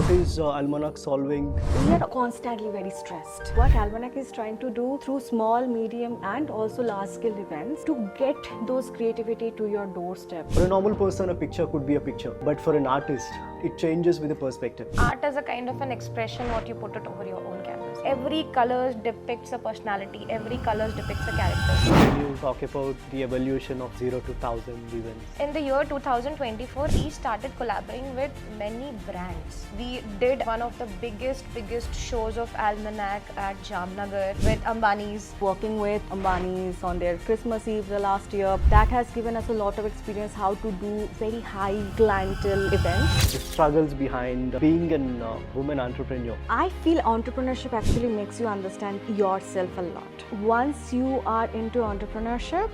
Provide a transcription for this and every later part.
What is Almanac solving? We are constantly very stressed. What Almanac is trying to do through small, medium and also large scale events to get those creativity to your doorstep. For a normal person, a picture could be a picture, but for an artist, it changes with the perspective. Art is a kind of an expression what you put it over your own canvas. Every color depicts a personality, every color depicts a character. When you talk about the evolution of 0 to 1000 events. In the year 2024, we started collaborating with many brands. We did one of the biggest shows of Almanac at Jamnagar with Ambanis. Working with Ambanis on their Christmas Eve the last year, that has given us a lot of experience how to do very high clientele events. The struggles behind being a woman entrepreneur. I feel entrepreneurship actually makes you understand yourself a lot. Once you are into entrepreneurship,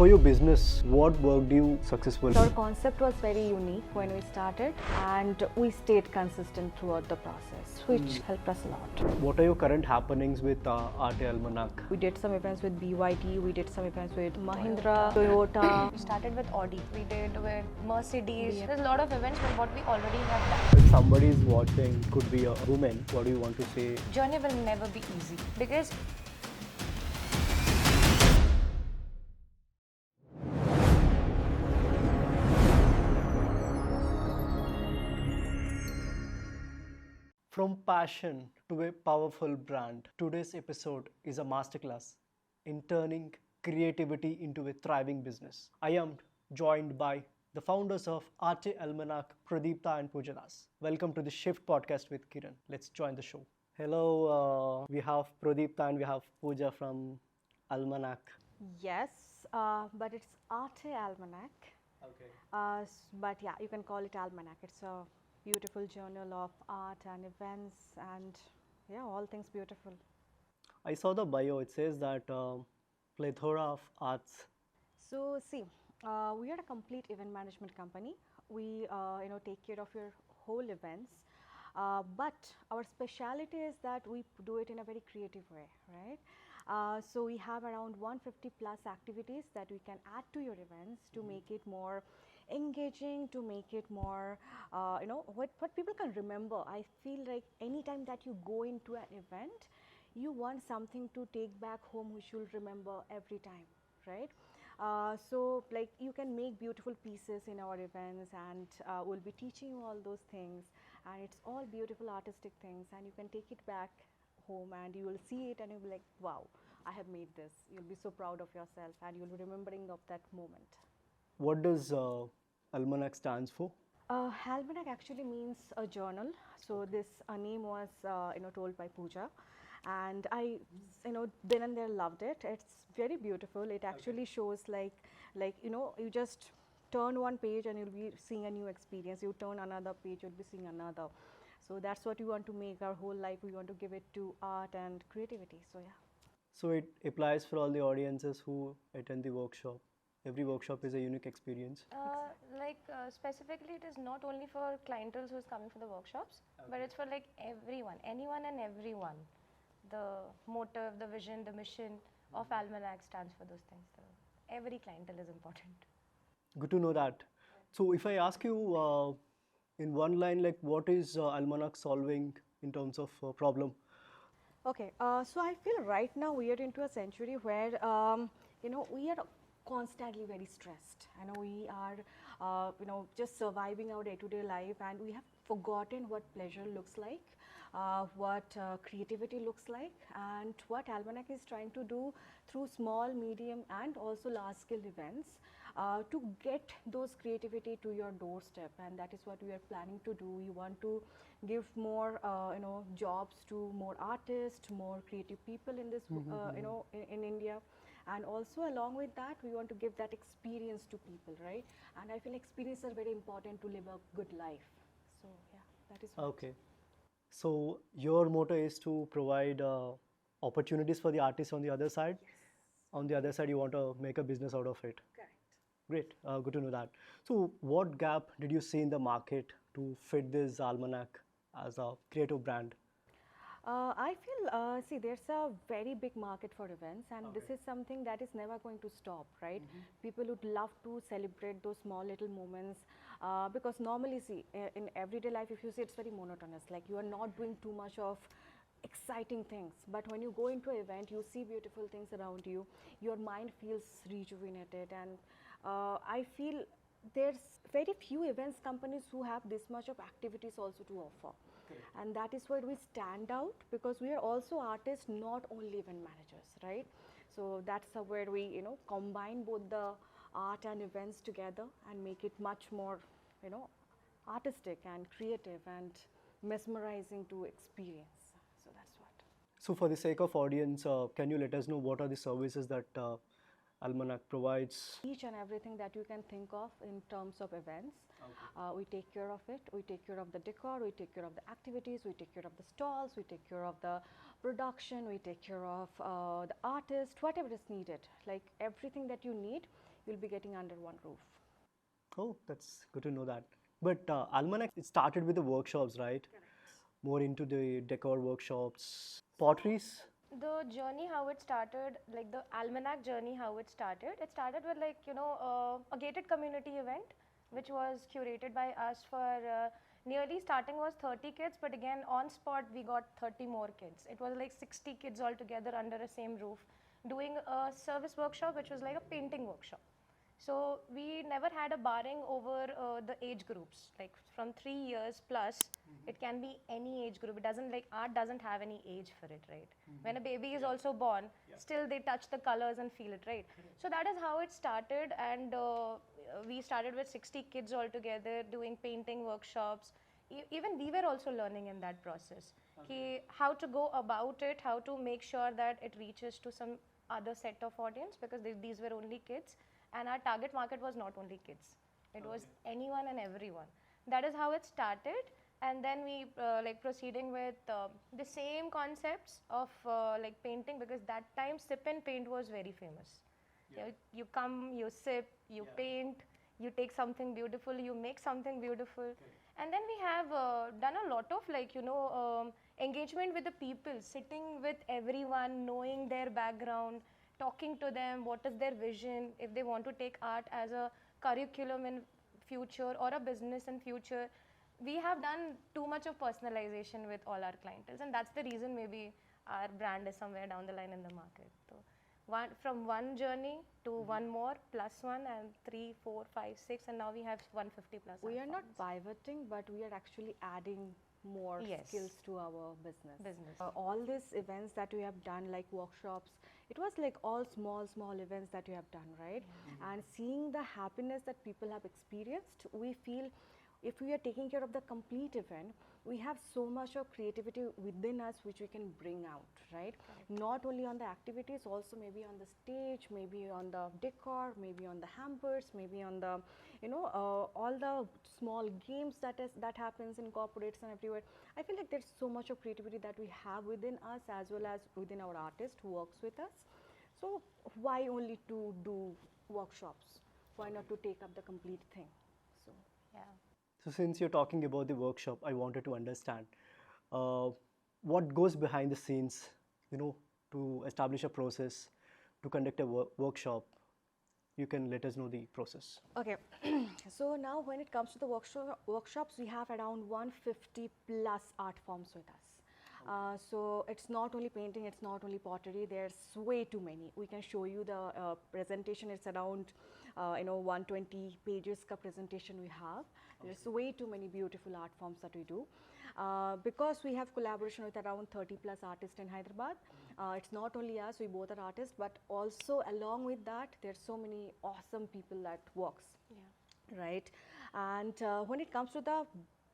For your business, what worked you successful? our concept was very unique when we started and we stayed consistent throughout the process, which helped us a lot. What are your current happenings with Arte Almanac? We did some events with BYD, we did some events with Mahindra, Toyota. We started with Audi, we did with Mercedes. There's a lot of events with what we already have done. If somebody is watching, could be a woman, what do you want to say? Journey will never be easy because From passion to a powerful brand, today's episode is a masterclass in turning creativity into a thriving business. I am joined by the founders of Arte Almanac, Prodipta and Puja. Welcome to the Shift podcast with Kiraann. Let's join the show. Hello, we have Prodipta and we have Puja from Almanac. Yes, but it's Arte Almanac. Okay. But yeah, you can call it Almanac. It's a beautiful journal of art and events and yeah, all things beautiful. I saw the bio. It says that plethora of arts. So see, we are a complete event management company. We take care of your whole events, but our speciality is that we do it in a very creative way, right? So we have around 150 plus activities that we can add to your events to make it more engaging, to make it more, what people can remember. I feel like anytime that you go into an event, you want something to take back home which you'll remember every time, right? So like you can make beautiful pieces in our events and we'll be teaching you all those things and it's all beautiful artistic things and you can take it back home and you will see it and you'll be like, wow, I have made this. You'll be so proud of yourself and you'll be remembering of that moment. What does Almanac stands for? Almanac actually means a journal. So this name was told by Puja, and I then and there loved it. It's very beautiful. It actually shows like you just turn one page and you'll be seeing a new experience. You turn another page, you'll be seeing another. So that's what we want to make our whole life. We want to give it to art and creativity. So yeah. So it applies for all the audiences who attend the workshop. Every workshop is a unique experience. Specifically, it is not only for clientele who is coming for the workshops, but it's for like everyone, anyone and everyone. The motive, the vision, the mission of Almanac stands for those things. So every clientele is important. Good to know that. So if I ask you in one line, like what is Almanac solving in terms of problem? Okay, so I feel right now we are into a century where we are constantly very stressed. I know we are just surviving our day-to-day life and we have forgotten what pleasure looks like, what creativity looks like, and what Almanac is trying to do through small, medium and also large-scale events to get those creativity to your doorstep, and that is what we are planning to do. We want to give more jobs to more artists, more creative people in this in India. And also along with that, we want to give that experience to people, right? And I feel experiences are very important to live a good life. So yeah, that is what. Okay. So your motto is to provide opportunities for the artists on the other side. Yes. On the other side, you want to make a business out of it. Correct. Great. Good to know that. So what gap did you see in the market to fit this Almanac as a creative brand? I feel, see, there's a very big market for events, and this is something that is never going to stop, right? People would love to celebrate those small little moments Because normally, see, in everyday life, if you see, it's very monotonous. Like you are not doing too much of exciting things, but when you go into an event, you see beautiful things around you, your mind feels rejuvenated. And I feel there's very few events companies who have this much of activities also to offer. And that is where we stand out, because we are also artists, not only event managers, right? So that's where we, combine both the art and events together and make it much more, artistic and creative and mesmerizing to experience. So that's what. So for the sake of audience, can you let us know what are the services that Almanac provides? Each and everything that you can think of in terms of events, we take care of it. We take care of the decor, we take care of the activities, we take care of the stalls, we take care of the production, we take care of the artist, whatever is needed. Like everything that you need, you'll be getting under one roof. Oh, that's good to know that. But Almanac, it started with the workshops, right? More into the decor workshops, potteries. The journey, how it started, like the Almanac journey, how it started with like, a gated community event, which was curated by us for nearly starting was 30 kids, but again on spot we got 30 more kids. It was like 60 kids all together under a same roof doing a service workshop, which was like a painting workshop. So we never had a barring over the age groups, like from 3 years plus. It can be any age group. It doesn't, like, art doesn't have any age for it, right? When a baby is also born, still they touch the colors and feel it, right? So that is how it started, and we started with 60 kids all together doing painting workshops. Even we were also learning in that process, how to go about it, how to make sure that it reaches to some other set of audience, because these were only kids. And our target market was not only kids, it was anyone and everyone. That is how it started. And then we like proceeding with the same concepts of like painting, because that time sip and paint was very famous. You come, you sip, you paint, you take something beautiful, you make something beautiful. And then we have done a lot of like, engagement with the people, sitting with everyone, knowing their background, talking to them, what is their vision, if they want to take art as a curriculum in future or a business in future. We have done too much of personalization with all our clientele, and that's the reason maybe our brand is somewhere down the line in the market. So from one journey to one more, plus one, and 3, 4, 5, 6, and now we have 150 plus. We are not pivoting, but we are actually adding more skills to our business. All these events that we have done, like workshops, it was like all small events that we have done, right? And seeing the happiness that people have experienced, we feel if we are taking care of the complete event, we have so much of creativity within us which we can bring out, right? Not only on the activities, also maybe on the stage, maybe on the decor, maybe on the hampers, maybe on the, all the small games that happens in corporates and everywhere. I feel like there's so much of creativity that we have within us as well as within our artist who works with us. So why only to do workshops? Why not to take up the complete thing? So yeah. So since you're talking about the workshop, I wanted to understand what goes behind the scenes, to establish a process, to conduct a workshop. You can let us know the process. Okay, so now when it comes to the workshops, we have around 150 plus art forms with us. So it's not only painting, it's not only pottery, there's way too many. We can show you the presentation. It's around 120 pages ka presentation we have. There's way too many beautiful art forms that we do. Because we have collaboration with around 30 plus artists in Hyderabad, it's not only us, we both are artists, but also along with that, there's so many awesome people that works, right? And when it comes to the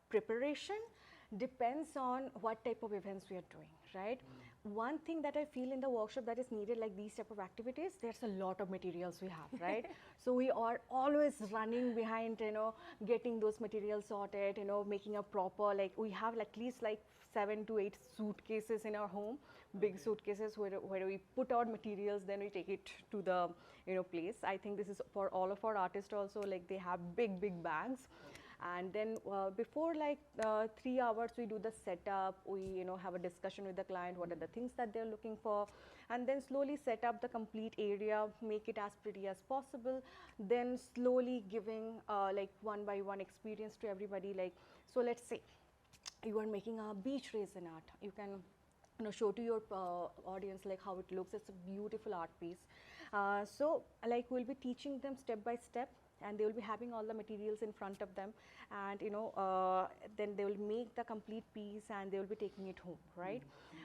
preparation, depends on what type of events we are doing, right? One thing that I feel in the workshop that is needed, like these type of activities, there's a lot of materials we have, right? So we are always running behind, getting those materials sorted, making a proper, like we have at least like 7 to 8 suitcases in our home, big suitcases where we put our materials, then we take it to the place. I think this is for all of our artists also, like they have big bags. And then before like 3 hours, we do the setup. We have a discussion with the client, what are the things that they're looking for, and then slowly set up the complete area, make it as pretty as possible. Then slowly giving like one by one experience to everybody. Like, so let's say you are making a beach resin art. You can show to your audience like how it looks. It's a beautiful art piece. So like we'll be teaching them step by step, and they will be having all the materials in front of them, and then they will make the complete piece and they will be taking it home, right?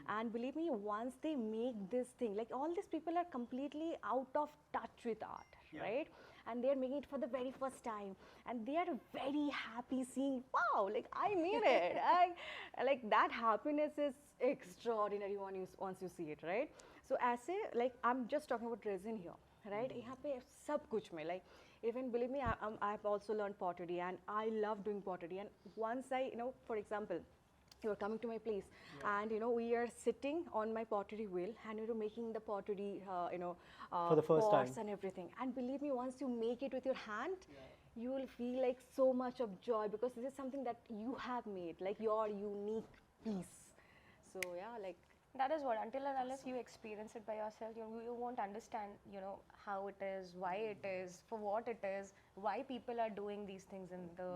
And believe me, once they make this thing, like all these people are completely out of touch with art, right? And they're making it for the very first time, and they are very happy seeing, wow, like I made it. Like that happiness is extraordinary once you see it, right? So ऐसे like I'm just talking about resin here, right? यहाँ पे सब कुछ में like even believe me, I've also learned pottery, and I love doing pottery. And once I for example, you're coming to my place, and we are sitting on my pottery wheel, and making the pottery For the first pots time. and everything. And believe me, once you make it with your hand, you will feel like so much of joy, because this is something that you have made, like your unique piece. So yeah, like That is what, until and unless you experience it by yourself, you won't understand, how it is, why it is, for what it is, why people are doing these things in the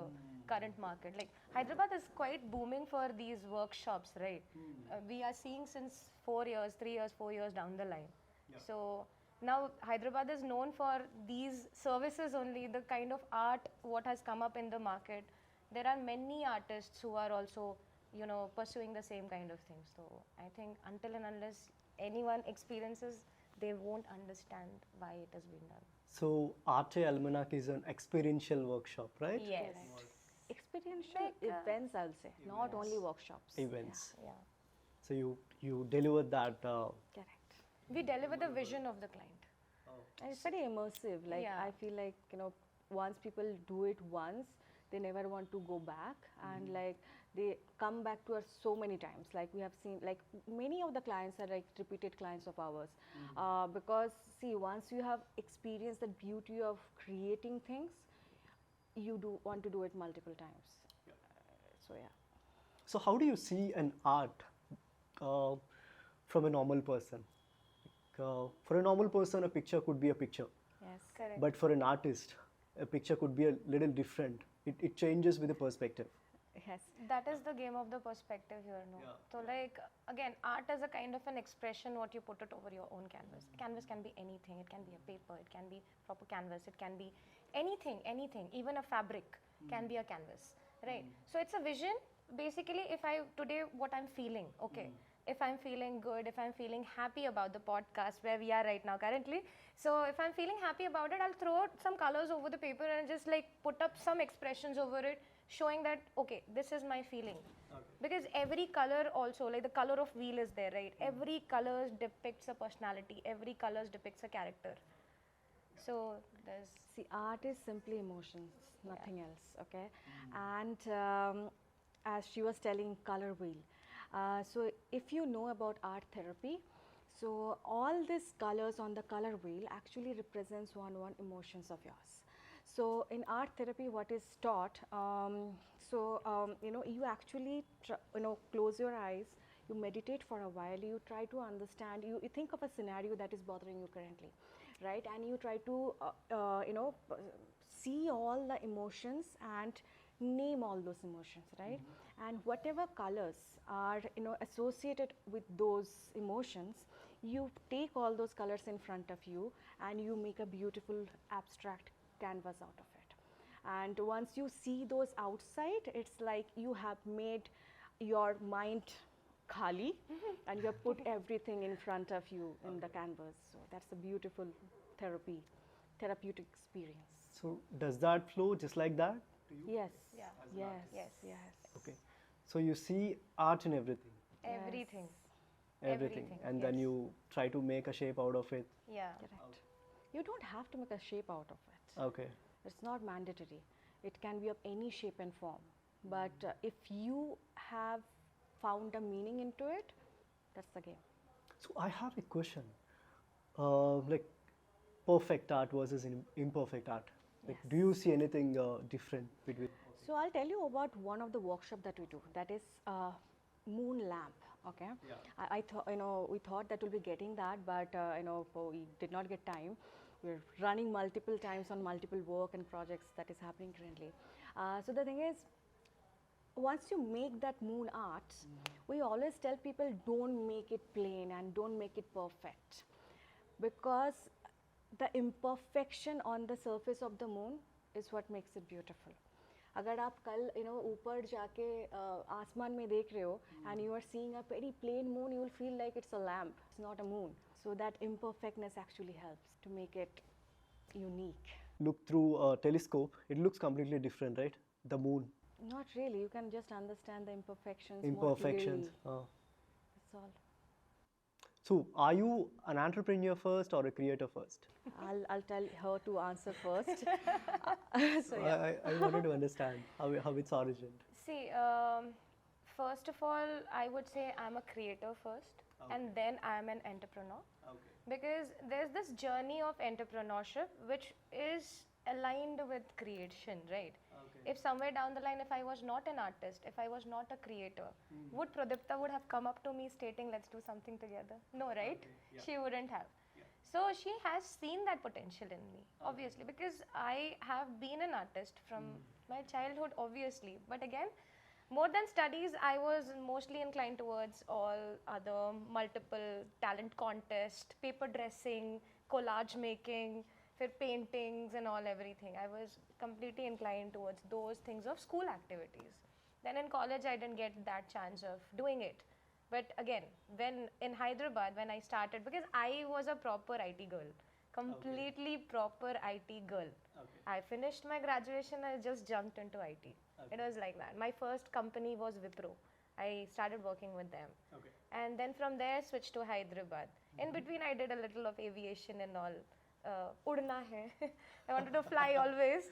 current market. Like Hyderabad is quite booming for these workshops, right? We are seeing since 4 years, 3 years, 4 years down the line. So now Hyderabad is known for these services only, the kind of art what has come up in the market. There are many artists who are also pursuing the same kind of things. So I think until and unless anyone experiences, they won't understand why it has been done. So Arte Almanac is an experiential workshop, right? Yes. experiential Like, events, I'll say, not only workshops. Events. Yeah. So you deliver that. Correct. We deliver the vision of the client. And it's very immersive. Like Yeah. I feel like once people do it once, they never want to go back, and like they come back to us so many times. Like we have seen, like many of the clients are like repeated clients of ours, because see, once you have experienced the beauty of creating things, you do want to do it multiple times. So yeah. So how do you see an art from a normal person? For a normal person, a picture could be a picture, Yes. Correct. but for an artist, a picture could be a little different. It changes with the perspective. Yes. That is the game of the perspective here, no? Yeah. So like, again, art is a kind of an expression what you put it over your own canvas. Canvas can be anything. It can be a paper, it can be proper canvas, it can be anything, even a fabric can be a canvas, right? So it's a vision. Basically, if I, today what I'm feeling, okay, if I'm feeling good, if I'm feeling happy about the podcast where we are right now currently, so if I'm feeling happy about it, I'll throw out some colors over the paper and just like put up some expressions over it, showing that, okay, this is my feeling. Because every color also, like the color of wheel is there, right? Every color depicts a personality, every color depicts a character. So there's, See, art is simply emotions, nothing else, okay? And as she was telling, color wheel. So if you know about art therapy, so all these colors on the color wheel actually represents one emotions of yours. So in art therapy, what is taught, you actually close your eyes, you meditate for a while, you try to understand, you think of a scenario that is bothering you currently, right? And you try to see all the emotions and name all those emotions, right? And whatever colors are associated with those emotions, you take all those colors in front of you and you make a beautiful abstract canvas out of it. And once you see those outside, it's like you have made your mind khali and you have put everything in front of you in the canvas. So that's a beautiful therapeutic experience. So does that flow just like that? Yes. Yeah. Yes. Yes. Yes. Okay. So you see art in everything, everything. everything, and then yes. you try to make a shape out of it. Yeah. Correct. You don't have to make a shape out of it. Okay. It's not mandatory. It can be of any shape and form. But if you have found a meaning into it, that's the game. So I have a question. Like perfect art versus imperfect art. Like, Yes. do you see anything different between? So I'll tell you about one of the workshop that we do. That is moon lamp. Okay. Yeah. I thought we thought that we'll be getting that, but we did not get time. We're running multiple times on multiple work and projects that is happening currently. So the thing is, once you make that moon art, we always tell people don't make it plain and don't make it perfect, because the imperfection on the surface of the moon is what makes it beautiful. अगर आप कल ऊपर जाके आसमान में देख रहे हो and you are seeing a very plain moon, you will feel like it's a lamp, it's not a moon. So that imperfectness actually helps to make it unique. Look through a telescope, it looks completely different, right? The moon. Not really, you can just understand the imperfections more Imperfections. clearly. That's all. So, are you an entrepreneur first or a creator first? I'll tell her to answer first. So I wanted to understand how it's origined. See, first of all, I would say I'm a creator first, and then I'm an entrepreneur. Okay. Because there's this journey of entrepreneurship which is aligned with creation, right? Okay. If somewhere down the line, if I was not an artist, if I was not a creator, would Prodipta would have come up to me stating, let's do something together? No, right? Okay, yeah. She wouldn't have. Yeah. So she has seen that potential in me, obviously, because I have been an artist from my childhood, obviously. But again, more than studies, I was mostly inclined towards all other multiple talent contests, paper dressing, collage making, for paintings and all everything. I was completely inclined towards those things of school activities. Then in college, I didn't get that chance of doing it. But again, when in Hyderabad, when I started, because I was a proper IT girl, completely proper IT girl. Okay. I finished my graduation, I just jumped into IT. It was like that. My first company was Wipro. I started working with them. Okay. And then from there, switched to Hyderabad. In between, I did a little of aviation and all. Udna hai. I wanted to fly always.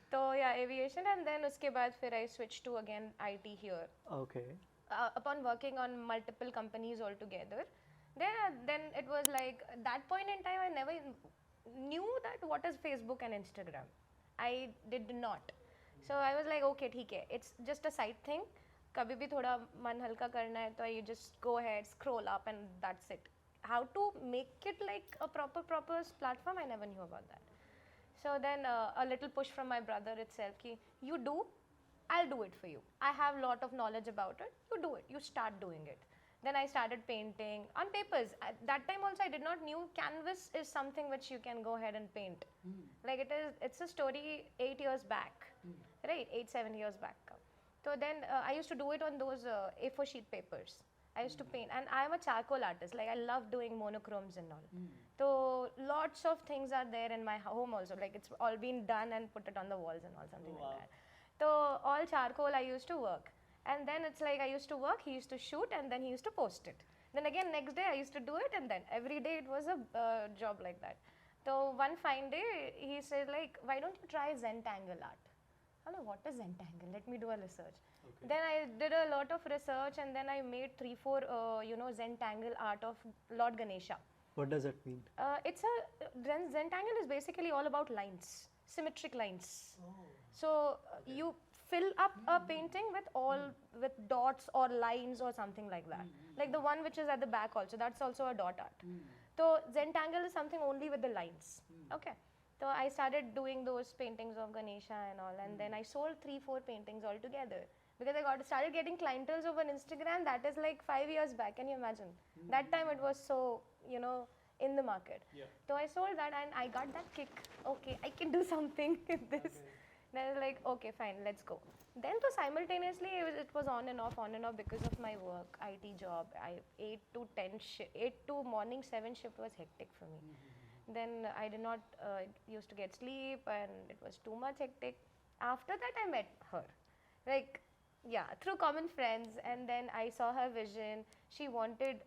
So yeah, aviation. And then uske baad fir I switched to again IT here. Okay. Upon working on multiple companies altogether, then it was like that point in time I never knew that what is Facebook and Instagram. I did not. So I was like, okay, ठीक है, it's just a side thing. कभी भी थोड़ा मन हल्का करना है तो you just go ahead, scroll up and that's it. How to make it like a proper platform, I never knew about that. So then a little push from my brother itself, ki you do, I'll do it for you. I have a lot of knowledge about it. You do it. You start doing it. Then I started painting on papers. At that time also I did not knew canvas is something which you can go ahead and paint. Like it's a story 8 years back, right? 8-7 years back. So then I used to do it on those A4 sheet papers. I used to paint, and I am a charcoal artist. Like I love doing monochromes and all. So lots of things are there in my home also. Like it's all been done and put it on the walls and all, something like that. So all charcoal I used to work. And then it's like I used to work, he used to shoot, and then he used to post it. Then again next day I used to do it, and then every day it was a job like that. So one fine day he said like, why don't you try Zentangle art? I'm like, what is Zentangle? Let me do a research. Okay. Then I did a lot of research, and then I made 3-4 Zentangle art of Lord Ganesha. What does that mean? Zentangle is basically all about lines, symmetric lines. So you fill up a painting with dots or lines or something like that. Like the one which is at the back also, that's also a dot art. So Zentangle is something only with the lines. Okay. So I started doing those paintings of Ganesha and all, and then I sold 3-4 paintings altogether. Because I started getting clientele over Instagram. That is like 5 years back. Can you imagine? That time it was so, in the market. Yeah. So I sold that and I got that kick. Okay, I can do something with this. Okay. Then I was like, okay, fine, let's go. Then so simultaneously it was on and off because of my work, IT job. 8 to morning 7 shift was hectic for me. Then I did not used to get sleep, and it was too much hectic. After that I met her. Like, yeah, through common friends, and then I saw her vision. She wanted,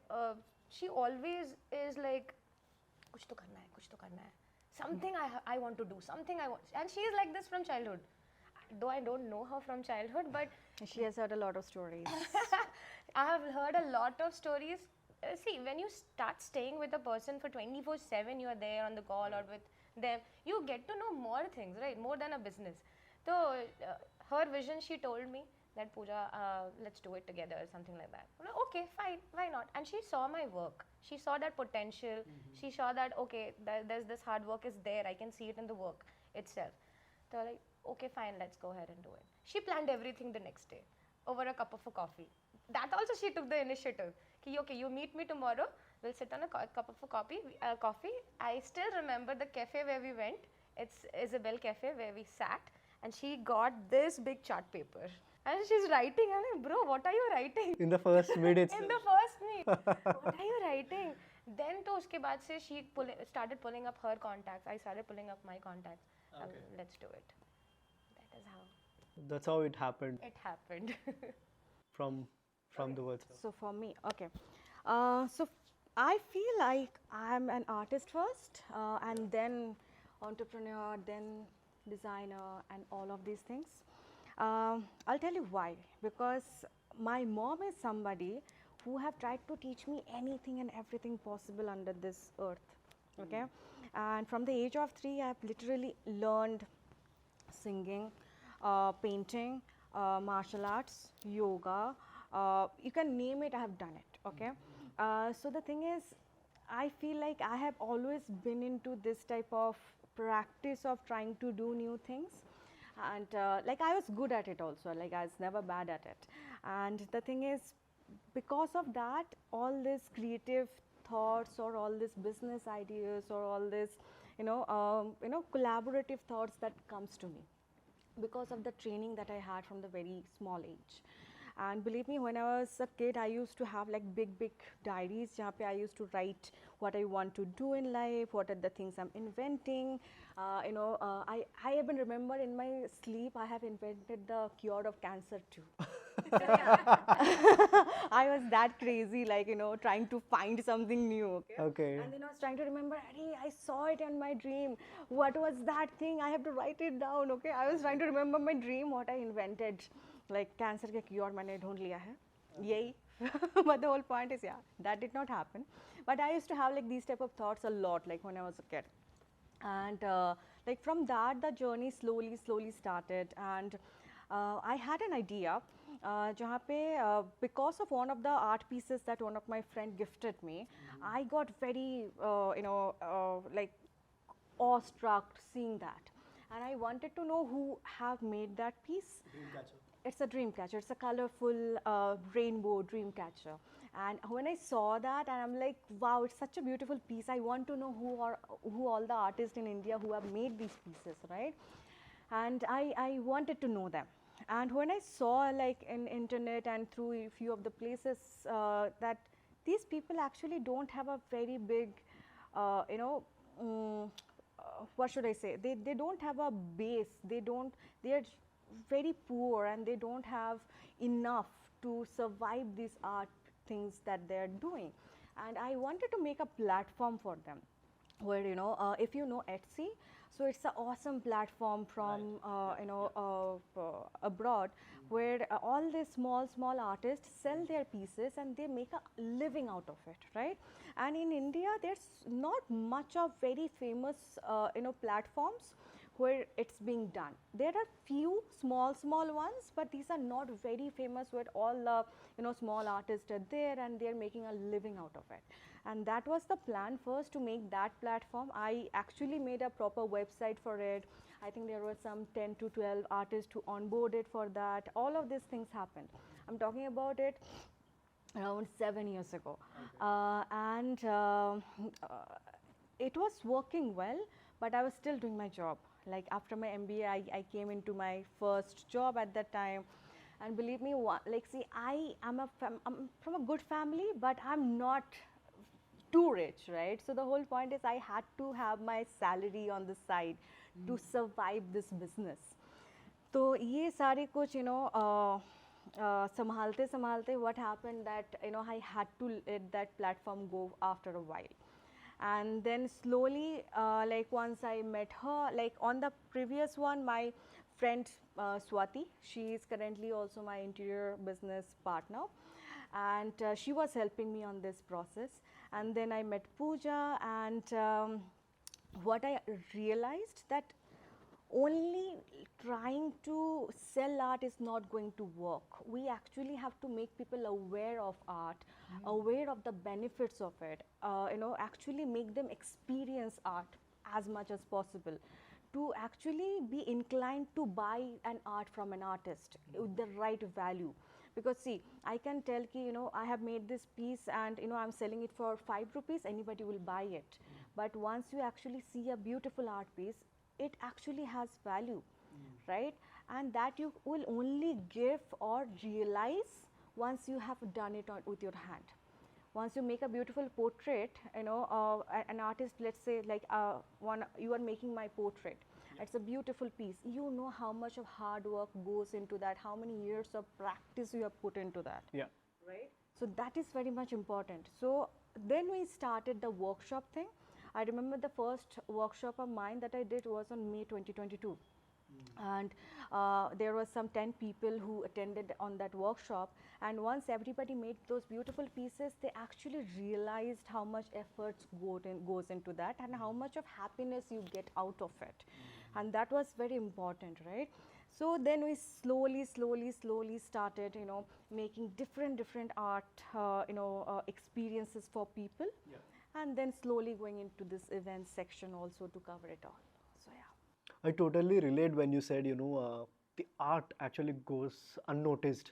she always is like, kuch to karna hai. Something I want to do, something I want. And she is like this from childhood. Though I don't know her from childhood, but she has heard a lot of stories. I have heard a lot of stories. See, when you start staying with a person for 24/7, you are there on the call or with them, you get to know more things, right? More than a business. So her vision, she told me that Pooja, let's do it together or something like that. I'm like, okay, fine, why not? And she saw my work. She saw that potential. She saw that, okay, there's this hard work is there. I can see it in the work itself. So like, okay, fine, let's go ahead and do it. She planned everything the next day over a cup of a coffee. That also she took the initiative. Ki, okay, you meet me tomorrow. We'll sit on a cup of a coffee. I still remember the cafe where we went. It's Isabel Cafe where we sat, and she got this big chart paper. And she's writing. I'm like, bro, what are you writing? In the first meet In itself. the first meet. What are you writing? Then to uske baad se she started pulling up her contacts. I started pulling up my contacts. Let's do it. That is how That's how it happened it happened. from the words. So for me, okay. So I feel like I'm an artist first, and then entrepreneur, then designer, and all of these things. I'll tell you why. Because my mom is somebody who have tried to teach me anything and everything possible under this earth. Okay, and from the age of 3, I've literally learned singing, painting, martial arts, yoga. You can name it, I have done it. Okay. So the thing is, I feel like I have always been into this type of practice of trying to do new things. And like I was good at it also, like I was never bad at it. And the thing is, because of that, all these creative thoughts or all these business ideas or all this, collaborative thoughts that comes to me because of the training that I had from the very small age. And believe me, when I was a kid, I used to have like big diaries where I used to write what I want to do in life, what are the things I'm inventing. I even remember in my sleep, I have invented the cure of cancer too. I was that crazy, like, trying to find something new. Okay. Okay. And then I was trying to remember, hey, I saw it in my dream. What was that thing? I have to write it down. Okay. I was trying to remember my dream, what I invented. Like, cancer ka cure मैंने ढूंढ लिया है. Yay. But the whole point is, yeah, that did not happen. But I used to have like these type of thoughts a lot, like when I was a kid. And like from that, the journey slowly started. And I had an idea जहाँ पे because of one of the art pieces that one of my friend gifted me, I got very like awestruck seeing that, and I wanted to know who have made that piece. It's a dream catcher. It's a colorful rainbow dream catcher. And when I saw that, and I'm like, wow, it's such a beautiful piece. I want to know who all the artists in India who have made these pieces, right? And I wanted to know them. And when I saw like in internet and through a few of the places that these people actually don't have a very big, what should I say? They don't have a base. They are very poor and they don't have enough to survive these art things that they are doing. And I wanted to make a platform for them where, if you know Etsy, so it's an awesome platform from abroad where all these small artists sell their pieces and they make a living out of it, right? And in India, there's not much of very famous platforms where it's being done. There are few small ones, but these are not very famous where all the small artists are there and they're making a living out of it. And that was the plan first, to make that platform. I actually made a proper website for it. I think there were some 10 to 12 artists who onboarded for that. All of these things happened. I'm talking about it around 7 years ago. And it was working well, but I was still doing my job. Like after my MBA, I came into my first job at that time. And believe me, like see, I'm from a good family, but I'm not too rich, right? So the whole point is I had to have my salary on the side to survive this business. So ये सारे कुछ संभालते what happened that I had to let that platform go after a while. And then slowly, like once I met her, like on the previous one, my friend Swati, she is currently also my interior business partner, and she was helping me on this process. And then I met Pooja, and what I realized that, only trying to sell art is not going to work. We actually have to make people aware of art, aware of the benefits of it, actually make them experience art as much as possible, to actually be inclined to buy an art from an artist with the right value. Because see, I can tell ki, I have made this piece and I'm selling it for 5 rupees, anybody will buy it. But once you actually see a beautiful art piece, it actually has value, right? And that you will only give or realize once you have done it with your hand. Once you make a beautiful portrait, an artist, let's say like you are making my portrait, it's a beautiful piece, you know how much of hard work goes into that, how many years of practice you have put into that, Yeah. right? So that is very much important. So then we started the workshop thing. I remember the first workshop of mine that I did was on May 2022. And there was some 10 people who attended on that workshop, and once everybody made those beautiful pieces, they actually realized how much efforts goes into that and how much of happiness you get out of it. And that was very important, right? So then we slowly started, making different art, experiences for people, and then slowly going into this event section also to cover it all. So yeah. I totally relate when you said, the art actually goes unnoticed,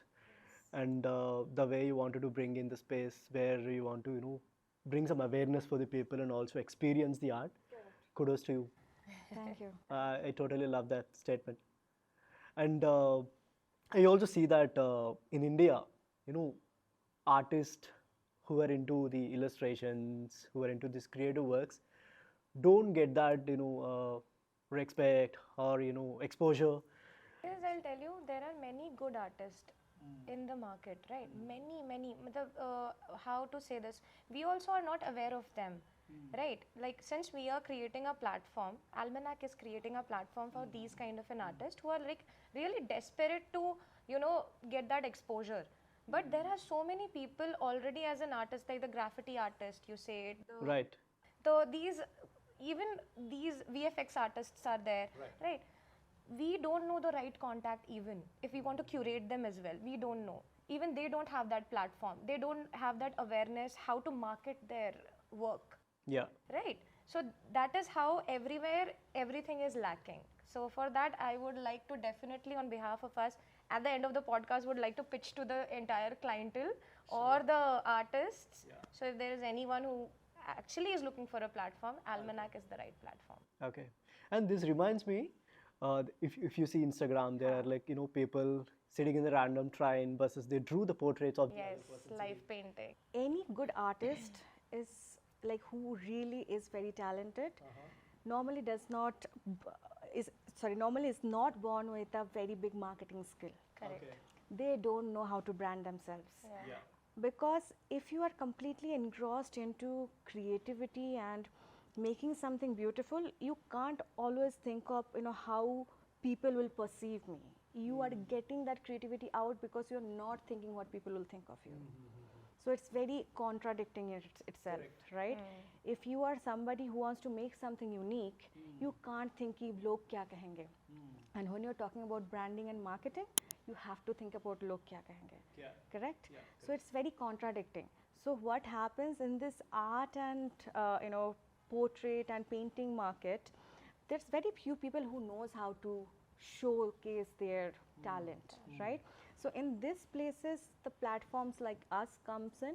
and the way you wanted to bring in the space where you want to, bring some awareness for the people and also experience the art. Kudos to you. Thank you. I totally love that statement. And I also see that in India, artists who are into the illustrations, who are into these creative works, don't get that, respect or, exposure. Because I'll tell you, there are many good artists in the market, right? Many. How to say this? We also are not aware of them, right? Like, since we are creating a platform, Almanac is creating a platform for these kind of an artist who are like really desperate to, get that exposure. But there are so many people already as an artist, like the graffiti artist, you say, Right. these even these VFX artists are there, right? We don't know the right contact. Even if we want to curate them as well, we don't know. Even they don't have that platform, they don't have that awareness how to market their work, Yeah. right? So that is how everywhere everything is lacking. So for that, I would like to definitely, on behalf of us, at the end of the podcast, would like to pitch to the entire clientele or the artists. So if there is anyone who actually is looking for a platform, Almanac is the right platform. Okay. And this reminds me, if you see Instagram, there are like, people sitting in the random train buses, they drew the portraits of the Yes, other person live sitting. painting. Any good artist is like who really is very talented. Normally does not normally is not born with a very big marketing skill. Correct. Okay. They don't know how to brand themselves. Yeah. Because if you are completely engrossed into creativity and making something beautiful, you can't always think of how people will perceive me. You are getting that creativity out because you're not thinking what people will think of you. So it's very contradicting itself, right? If you are somebody who wants to make something unique, you can't think ki log kya kahenge. And when you're talking about branding and marketing, you have to think about log kya kahenge. Yeah. Correct? Yeah, So it's very contradicting. So what happens in this art and portrait and painting market, there's very few people who knows how to showcase their talent, right? So in these places, the platforms like us comes in,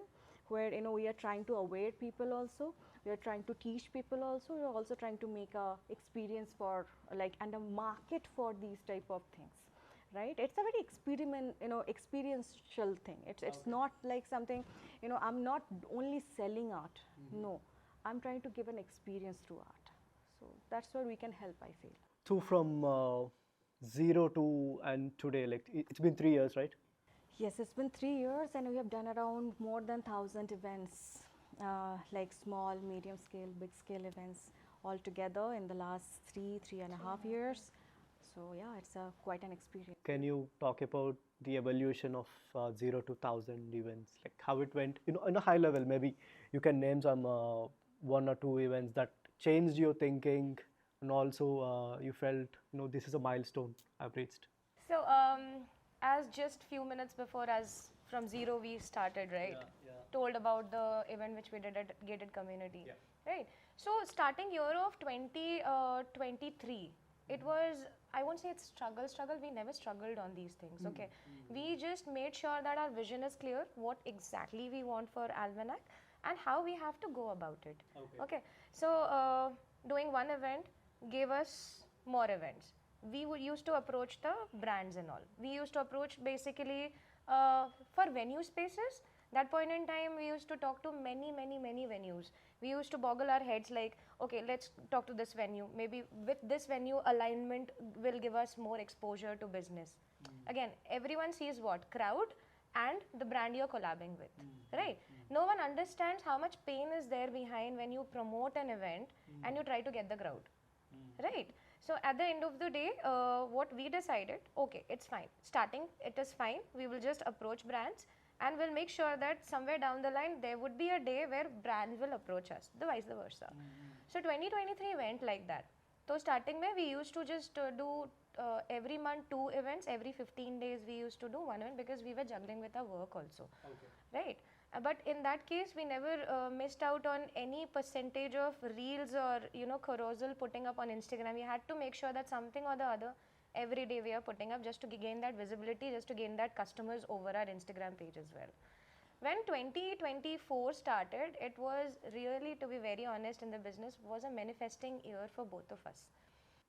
where we are trying to aware people also, we are trying to teach people also, we are also trying to make a experience for and a market for these type of things, right? It's a very experiential thing. It's not like something, I'm not only selling art. No, I'm trying to give an experience through art. So that's where we can help, I feel. So from zero to and today, like it's been 3 years, right? Yes, it's been 3 years and we have done around more than 1,000 events, like small, medium scale, big scale events all together in the last 3.5 years. So yeah, it's quite an experience. Can you talk about the evolution of zero to 1,000 events, like how it went, on a high level? Maybe you can name some one or two events that changed your thinking and also you felt, this is a milestone I've reached? So, as just few minutes before, as from zero we started, right? Told about the event which we did at Gated Community, right? So, starting year of 2023, it was, I won't say it's struggle, we never struggled on these things, okay? We just made sure that our vision is clear, what exactly we want for Almanac and how we have to go about it, okay? So, doing one event gave us more events. We would used to approach the brands and all. We used to approach basically for venue spaces. That point in time, we used to talk to many venues. We used to boggle our heads like, okay, let's talk to this venue. Maybe with this venue, alignment will give us more exposure to business. Again, everyone sees what? Crowd and the brand you're collabing with, right? No one understands how much pain is there behind when you promote an event and you try to get the crowd, right? So at the end of the day, what we decided, okay, it's fine. Starting, it is fine. We will just approach brands and we'll make sure that somewhere down the line, there would be a day where brands will approach us, the vice versa. So 2023 went like that. So starting में, we used to just do every month 2 events, every 15 days we used to do 1 event because we were juggling with our work also, right? But in that case, we never missed out on any percentage of reels or carousel putting up on Instagram. We had to make sure that something or the other every day we are putting up just to gain that visibility, just to gain that customers over our Instagram page as well. When 2024 started, it was really, to be very honest, in the business, was a manifesting year for both of us.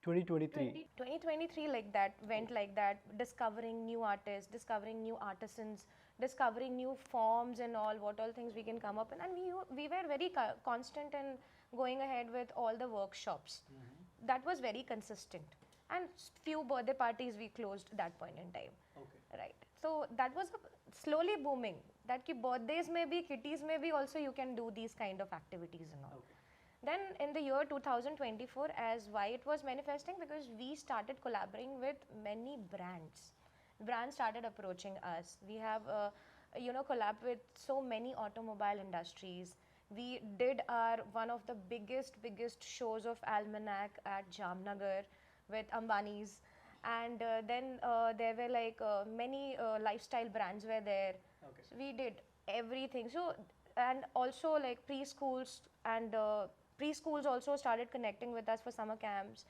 2023. 2023 like that went like that, discovering new artists, discovering new artisans, discovering new forms and all, what all things we can come up, and we were very constant in going ahead with all the workshops. That was very consistent, and few birthday parties we closed that point in time, right? So that was slowly booming, that ki birthdays may be, kitties may be, also you can do these kind of activities and all. Then in the year 2024, as why it was manifesting, because we started collaborating with many brands. Brands started approaching us. We have collab with so many automobile industries. We did our one of the biggest shows of Almanac at Jamnagar with Ambanis, and then there were like many lifestyle brands were there. So we did everything. So, and also like preschools and preschools also started connecting with us for summer camps.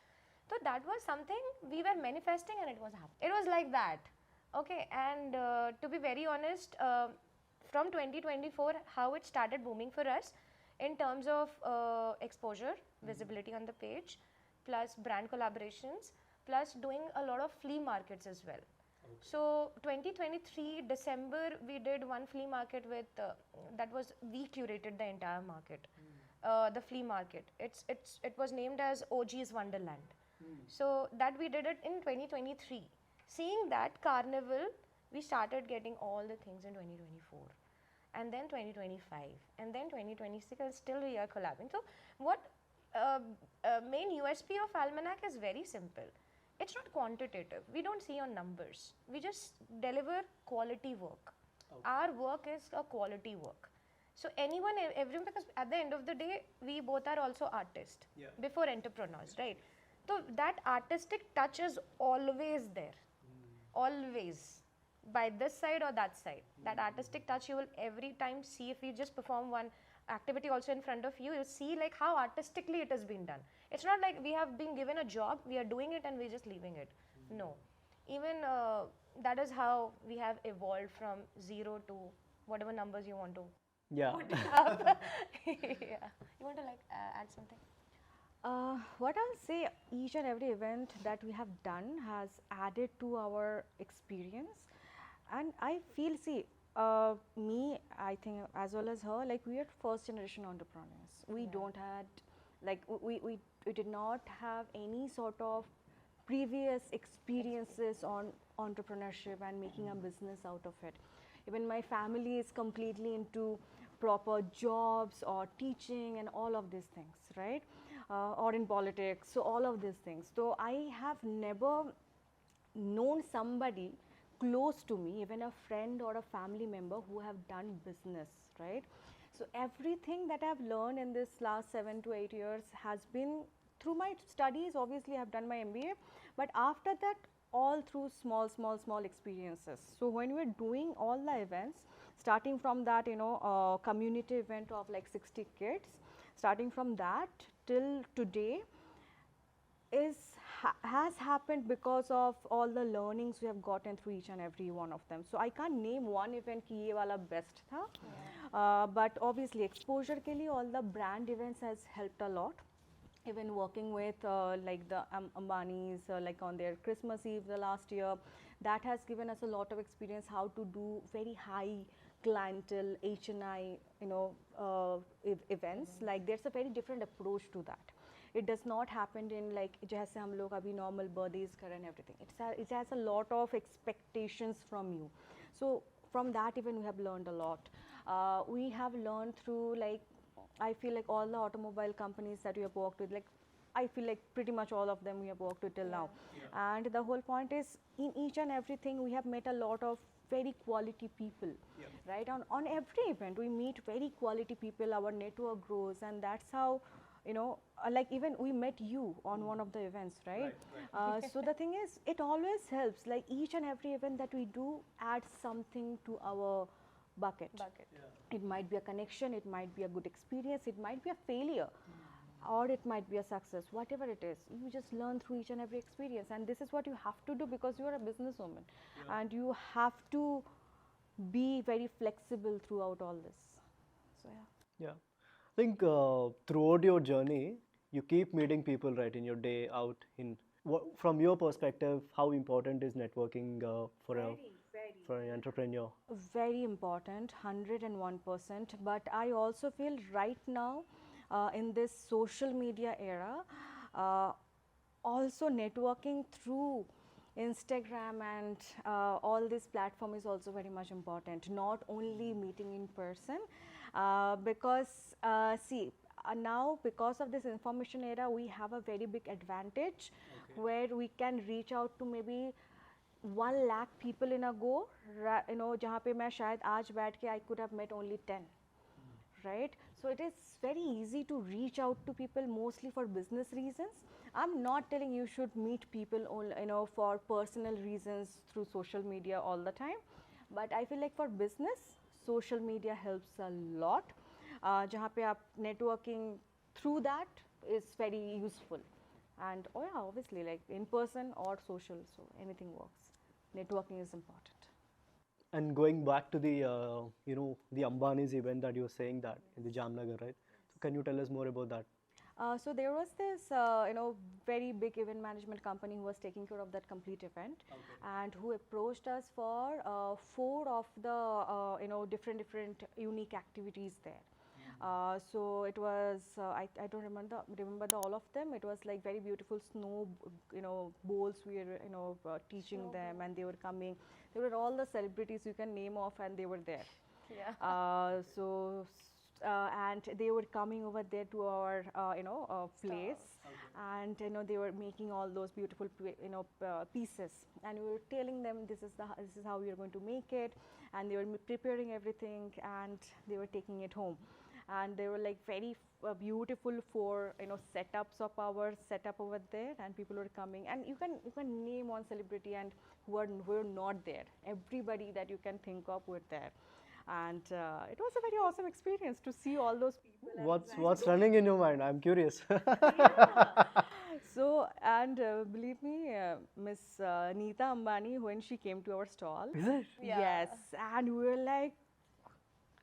So that was something we were manifesting and it was happening. It was like that. Okay, and to be very honest, from 2024, how it started booming for us in terms of exposure, visibility on the page, plus brand collaborations, plus doing a lot of flea markets as well. So 2023 December, we did one flea market with that was, we curated the entire market, the flea market. It was named as OG's Wonderland. So that we did it in 2023. Seeing that carnival, we started getting all the things in 2024, and then 2025, and then 2026, and still we are collabing. So what main USP of Almanac is very simple. It's not quantitative. We don't see on numbers. We just deliver quality work. Our work is a quality work. So anyone, everyone, because at the end of the day, we both are also artists before entrepreneurs, right? So that artistic touch is always there, always, by this side or that side. That artistic touch you will every time see. If you just perform one activity also in front of you, you'll see like how artistically it has been done. It's not like we have been given a job, we are doing it and we're just leaving it. No. Even that is how we have evolved from 0 to whatever numbers you want to put up. Yeah. You want to like add something? What I'll say, each and every event that we have done has added to our experience, and I feel, see, me, I think, as well as her, like we are first generation entrepreneurs. We don't had, like we did not have any sort of previous experiences on entrepreneurship and making a business out of it. Even my family is completely into proper jobs or teaching and all of these things, right? Or in politics, so all of these things. So I have never known somebody close to me, even a friend or a family member, who have done business, right? So everything that I've learned in this last 7 to 8 years has been through my studies, obviously I have done my MBA, but after that, all through small experiences. So when we're doing all the events, starting from that, community event of like 60 kids, starting from that till today, has happened because of all the learnings we have gotten through each and every one of them. So I can't name one event ki ye wala best tha, but obviously exposure ke liye all the brand events has helped a lot. Even working with like the Ambanis, like on their Christmas Eve the last year, that has given us a lot of experience how to do very high clientele HNI, events. Like there's a very different approach to that. It does not happen in like jaise hum log abhi normal birthdays kar and everything. It has a lot of expectations from you. So from that even we have learned a lot. We have learned through, like, I feel like all the automobile companies that we have worked with, like I feel like pretty much all of them we have worked with till now. And the whole point is, in each and everything we have met a lot of very quality people, right? On every event we meet very quality people, our network grows, and that's how, like even we met you on one of the events, right? So the thing is, it always helps, like each and every event that we do adds something to our bucket. It might be a connection, it might be a good experience, it might be a failure, or it might be a success. Whatever it is, you just learn through each and every experience, and this is what you have to do because you are a businesswoman, and you have to be very flexible throughout all this. So Yeah. I think throughout your journey, you keep meeting people, right, in your day out. From your perspective, how important is networking for an entrepreneur? very important, 101%. But I also feel right now, in this social media era, also networking through Instagram and all this platform is also very much important, not only meeting in person, because see, now because of this information era we have a very big advantage, where we can reach out to maybe 1 lakh people in a go, जहाँ पे मैं शायद आज बैठ के I could have met only 10, right? So it is very easy to reach out to people, mostly for business reasons. I'm not telling you should meet people for personal reasons through social media all the time, but I feel like for business social media helps a lot, जहाँ पे आप networking through that is very useful. And obviously, like in person or social, so anything works. Networking is important. And going back to the the Ambani's event that you were saying, that in the Jamnagar, right? So can you tell us more about that? So there was this very big event management company who was taking care of that complete event, and who approached us for 4 of the different unique activities there. So it was I don't remember all of them. It was like very beautiful snow bowls we were teaching snow them, and they were coming. There were all the celebrities you can name off, and they were there. And they were coming over there to our place, and they were making all those beautiful pieces, and we were telling them this is how we are going to make it, and they were preparing everything, and they were taking it home. And they were like very beautiful for setups of our setup over there, and people were coming, and you can name one celebrity and who were not there. Everybody that you can think of were there, and it was a very awesome experience to see all those people. What's running in your mind? I'm curious. So, and believe me, Miss Neeta Ambani, when she came to our stall, Is it? yes, and we were like,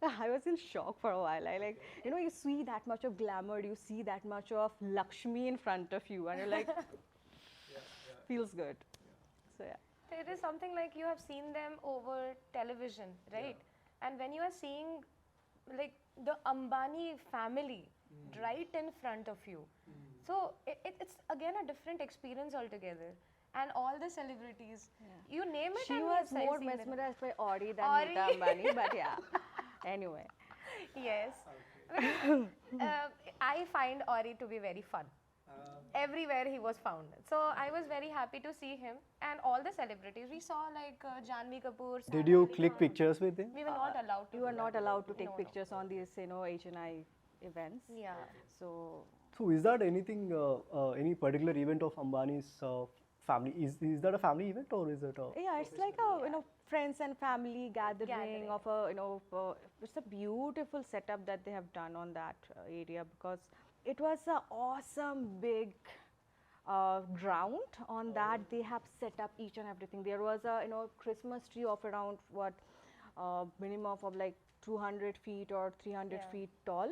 I was in shock for a while. I like, you see that much of glamour, you see that much of Lakshmi in front of you, and you're like, feels good. So yeah. It is something like you have seen them over television, right? And when you are seeing like the Ambani family right in front of you, so it's again a different experience altogether. And all the celebrities, you name it. She was more mesmerized by Audi than Neeta Ambani, but yeah. Anyway. Yes. I find Audi to be very fun. Everywhere he was found. So I was very happy to see him, and all the celebrities. We saw like Janhvi Kapoor. Did you click pictures with him? We were not allowed to. You are not allowed to take pictures on these HNI events. Yeah. So So is that anything, any particular event of Ambani's family? Is that a family event or is it a? Yeah, it's like a friends and family gathering of a it's a beautiful setup that they have done on that area, because it was a awesome big ground. On that they have set up each and everything. There was a Christmas tree of around what minimum of like 200 feet or 300 feet tall.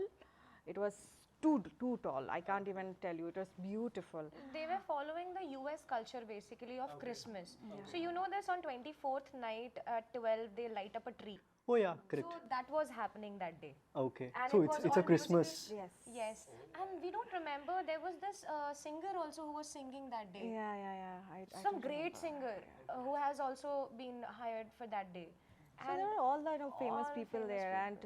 It was too tall. I can't even tell you. It was beautiful. They were following the US culture basically of Christmas. So you know this, on 24th night at 12 they light up a tree. Oh yeah, correct. So that was happening that day. Okay. And So it it's was it's a all Christmas. Yes. Yes, and we don't remember, there was this singer also who was singing that day. Yeah. I Some don't great remember. singer who has also been hired for that day. So there are all the famous all people famous there, and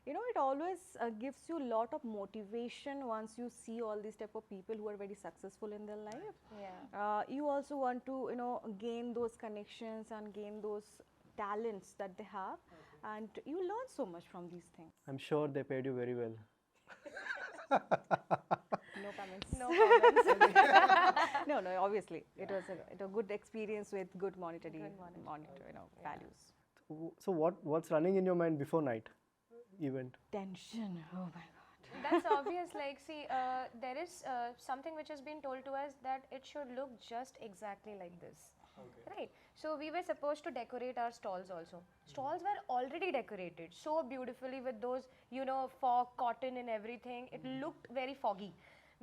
it always gives you a lot of motivation once you see all these type of people who are very successful in their life. Yeah. You also want to gain those connections and gain those talents that they have, and you learn so much from these things. I'm sure they paid you very well. No comments. No comments. No, obviously it was a good experience with good monetary values. So what's running in your mind before night event? Tension. Oh my God. That's obvious. Like, see, there is something which has been told to us that it should look just exactly like this. Right. So we were supposed to decorate our stalls also. Stalls were already decorated so beautifully with those, fog, cotton and everything. It looked very foggy.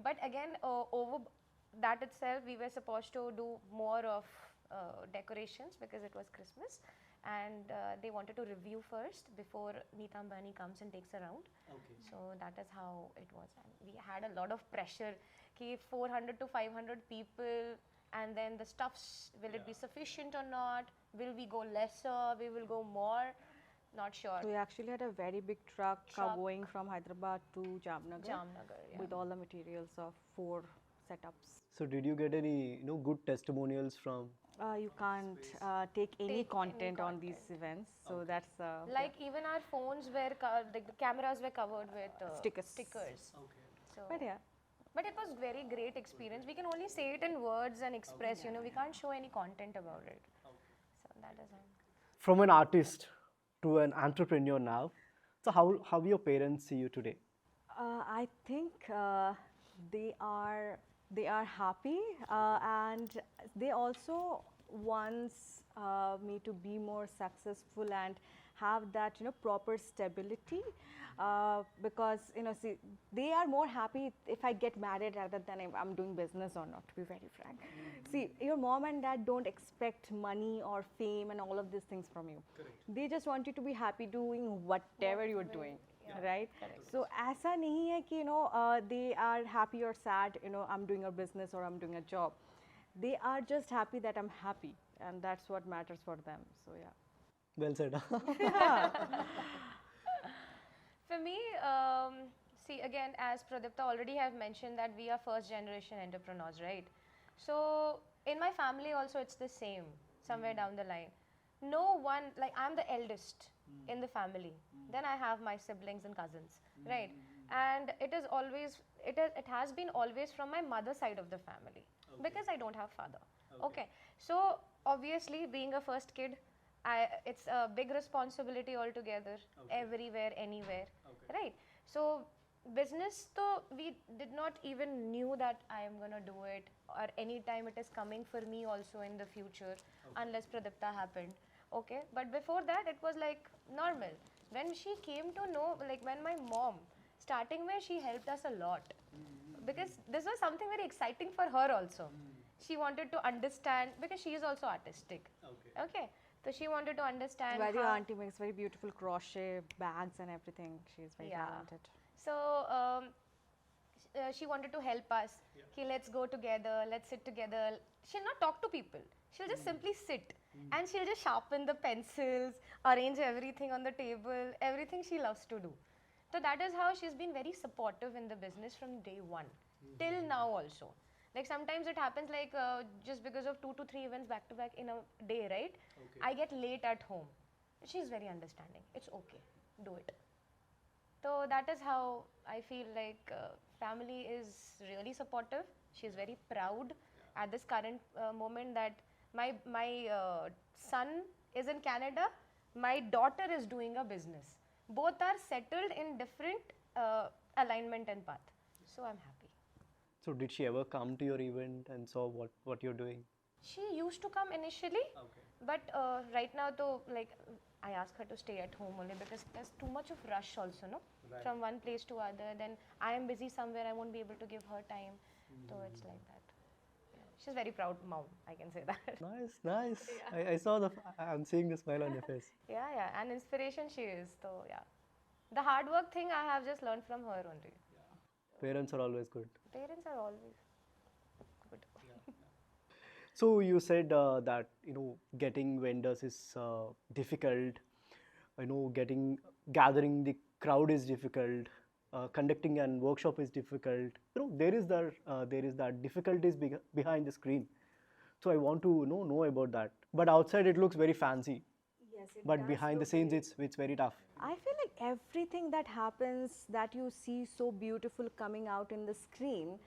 But again, over that itself, we were supposed to do more of decorations because it was Christmas. And they wanted to review first before Neeta Ambani comes and takes a round. So that is how it was. And we had a lot of pressure. Ki 400 to 500 people, and then the stuffs, will it be sufficient or not? Will we go lesser? We will go more? Not sure. So we actually had a very big truck Truck. going from Hyderabad to Jamnagar, Jamnagar, yeah. with all the materials of 4 setups. So did you get any good testimonials from? You can't take any content on these events, so that's Like even our phones were, like the cameras were covered with Stickers. So, but yeah. but it was very great experience. We can only say it in words and express, we can't show any content about it. So that is how. From an artist to an entrepreneur now. So how your parents see you today? I think they are happy, and they also wants me to be more successful and have that proper stability, because see, they are more happy if I get married rather than if I'm doing business or not, to be very frank. See, your mom and dad don't expect money or fame and all of these things from you. They just want you to be happy doing whatever you're doing. Right? So ऐसा नहीं है कि they are happy or sad, I'm doing a business or I'm doing a job. They are just happy that I'm happy, and that's what matters for them. So yeah. Well said. For me, see again, as Prodipta already have mentioned that we are first generation entrepreneurs, right? So in my family also it's the same, somewhere down the line. No one, like I'm the eldest in the family. Then I have my siblings and cousins, right? And it is always, it has been always from my mother's side of the family, because I don't have father. Okay. So obviously being a first kid, it's a big responsibility altogether, everywhere, anywhere, right? So business, though, we did not even knew that I am gonna do it, or any time it is coming for me also in the future, unless Prodipta happened. Okay, but before that it was like normal. When she came to know, like when my mom, starting where she helped us a lot, because this was something very exciting for her also. She wanted to understand, because she is also artistic. Okay. So she wanted to understand Where your how, auntie makes very beautiful crochet bags and everything. She's very talented. So she wanted to help us. Okay, let's go together, let's sit together. She'll not talk to people. She'll just simply sit, and she'll just sharpen the pencils, arrange everything on the table, everything she loves to do. So that is how she's been very supportive in the business from day one, till now also. Like sometimes it happens like just because of 2 to 3 events back to back in a day, right? I get late at home. She's very understanding. It's okay. Do it. So that is how I feel like family is really supportive. She's very proud at this current moment that my son is in Canada, my daughter is doing a business. Both are settled in different alignment and path. So I'm happy. So did she ever come to your event and saw what you're doing? She used to come initially, but right now, though, like I ask her to stay at home only because there's too much of rush also, no? From one place to other. Then I am busy somewhere, I won't be able to give her time. So it's like that. Yeah. She's very proud mom, I can say that. Nice, nice. I saw I'm seeing the smile on your face. Yeah, yeah, and inspiration she is. So yeah, the hard work thing I have just learned from her only. Parents are always good. Parents are always good. So you said that getting vendors is difficult. Gathering the crowd is difficult. Conducting an workshop is difficult. There is that difficulties behind the screen. So I want to know about that. But outside it looks very fancy. Yes, it But does behind the look scenes very- it's very tough. I feel like everything that happens that you see so beautiful coming out in the screen,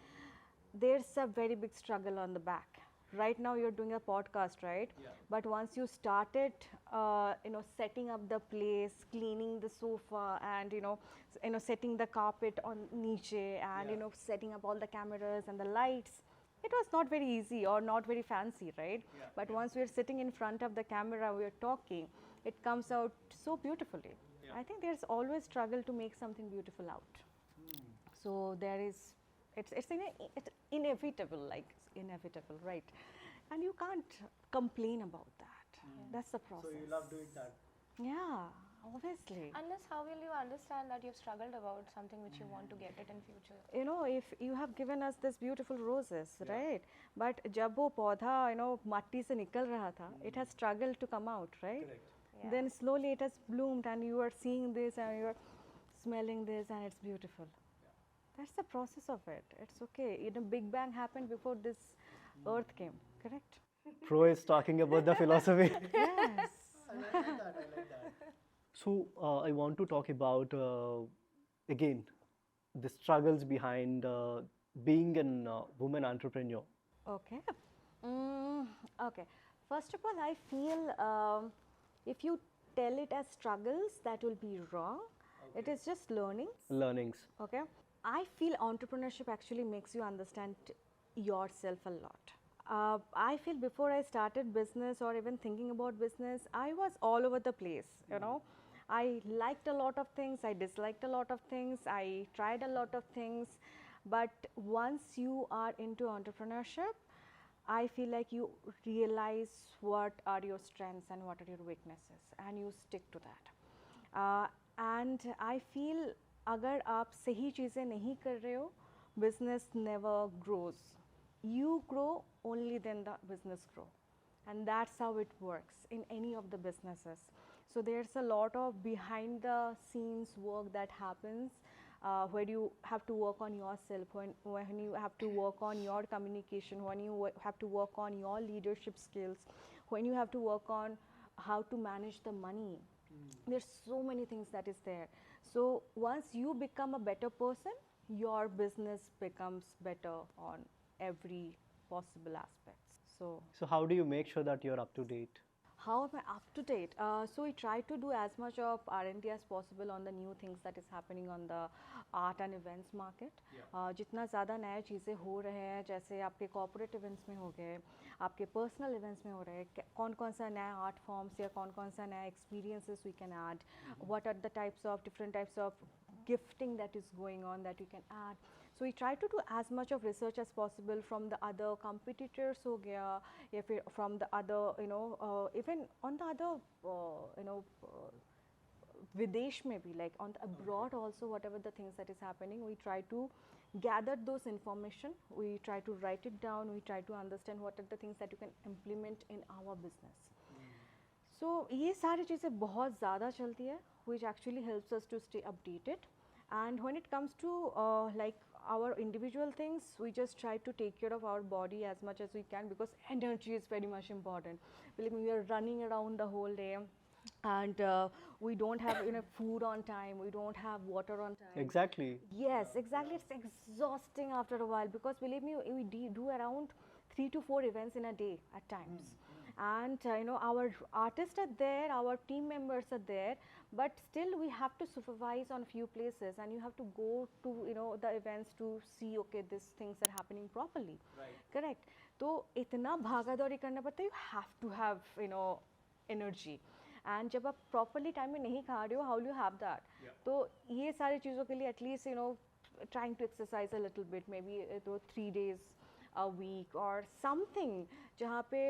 there's a very big struggle on the back. Right now you're doing a podcast, right? But once you started, setting up the place, cleaning the sofa, and setting the carpet on niche, and setting up all the cameras and the lights, it was not very easy or not very fancy, right? But once we're sitting in front of the camera, we're talking, it comes out so beautifully. I think there's always struggle to make something beautiful out. So there is, it's inevitable, like it's inevitable, right? And you can't complain about that. That's the process. doing that. Yeah, obviously. Unless how will you understand that you've struggled about something which you want to get it in future? If you have given us this beautiful roses, right? But जब वो पौधा मट्टी से निकल रहा था, it has struggled to come out, right? Yeah. Then slowly it has bloomed, and you are seeing this, and you are smelling this, and it's beautiful. That's the process of it. It's okay. Big Bang happened before this earth came, correct? Pro is talking about the philosophy. Yes. I like that. So I want to talk about again the struggles behind being a woman entrepreneur. Okay. Okay. First of all, I feel if you tell it as struggles, that will be wrong. It is just learning. Learnings. Okay. I feel entrepreneurship actually makes you understand yourself a lot. I feel before I started business or even thinking about business, I was all over the place. I liked a lot of things, I disliked a lot of things, I tried a lot of things. But once you are into entrepreneurship, I feel like you realize what are your strengths and what are your weaknesses, and you stick to that. And I feel अगर आप सही चीज़ें नहीं कर रहे हो, business never grows. You grow only then the business grow, and that's how it works in any of the businesses. So there's a lot of behind the scenes work that happens where you have to work on yourself, when you have to work on your communication, when you have to work on your leadership skills, when you have to work on how to manage the money. There's so many things that is there. So once you become a better person, your business becomes better on every possible aspects. So how do you make sure that you're up to date? How am I up to date? So we try to do as much of R&D as possible on the new things that is happening on the art and events market. जितना ज़्यादा नया चीज़ें हो रहे हैं, जैसे आपके corporate events में हो गए, आपके personal events में हो रहे हैं, कौन-कौन सा नया art forms या कौन-कौन सा नया experiences we can add, what are the different types of gifting that is going on that you can add. So we try to do as much of research as possible from the other competitors हो गया, या फिर from the other even on the other विदेश में भी, like on the abroad also, whatever the things that is happening, we try to gather those information, we try to write it down, we try to understand what are the things that you can implement in our business. So ये सारी चीज़ें बहुत ज़्यादा चलती है, which actually helps us to stay updated. And when it comes to like our individual things, we just try to take care of our body as much as we can, because energy is very much important. Believe me, we are running around the whole day. and we don't have food on time, we don't have water on time. Exactly. Yes, exactly. It's exhausting after a while, because believe me, we do around 3 to 4 events in a day at times. And our artists are there, our team members are there, but still we have to supervise on few places, and you have to go to the events to see, okay, these things are happening properly. Right. Correct. तो इतना भागा दौड़ी करना पड़ता है, you have to have energy. And जब आप properly time में नहीं खा रहे हो, हाउ यू हैव दैट? तो ये सारी चीज़ों के लिए at least trying to exercise a little bit, maybe 3 days a week or something, जहाँ पे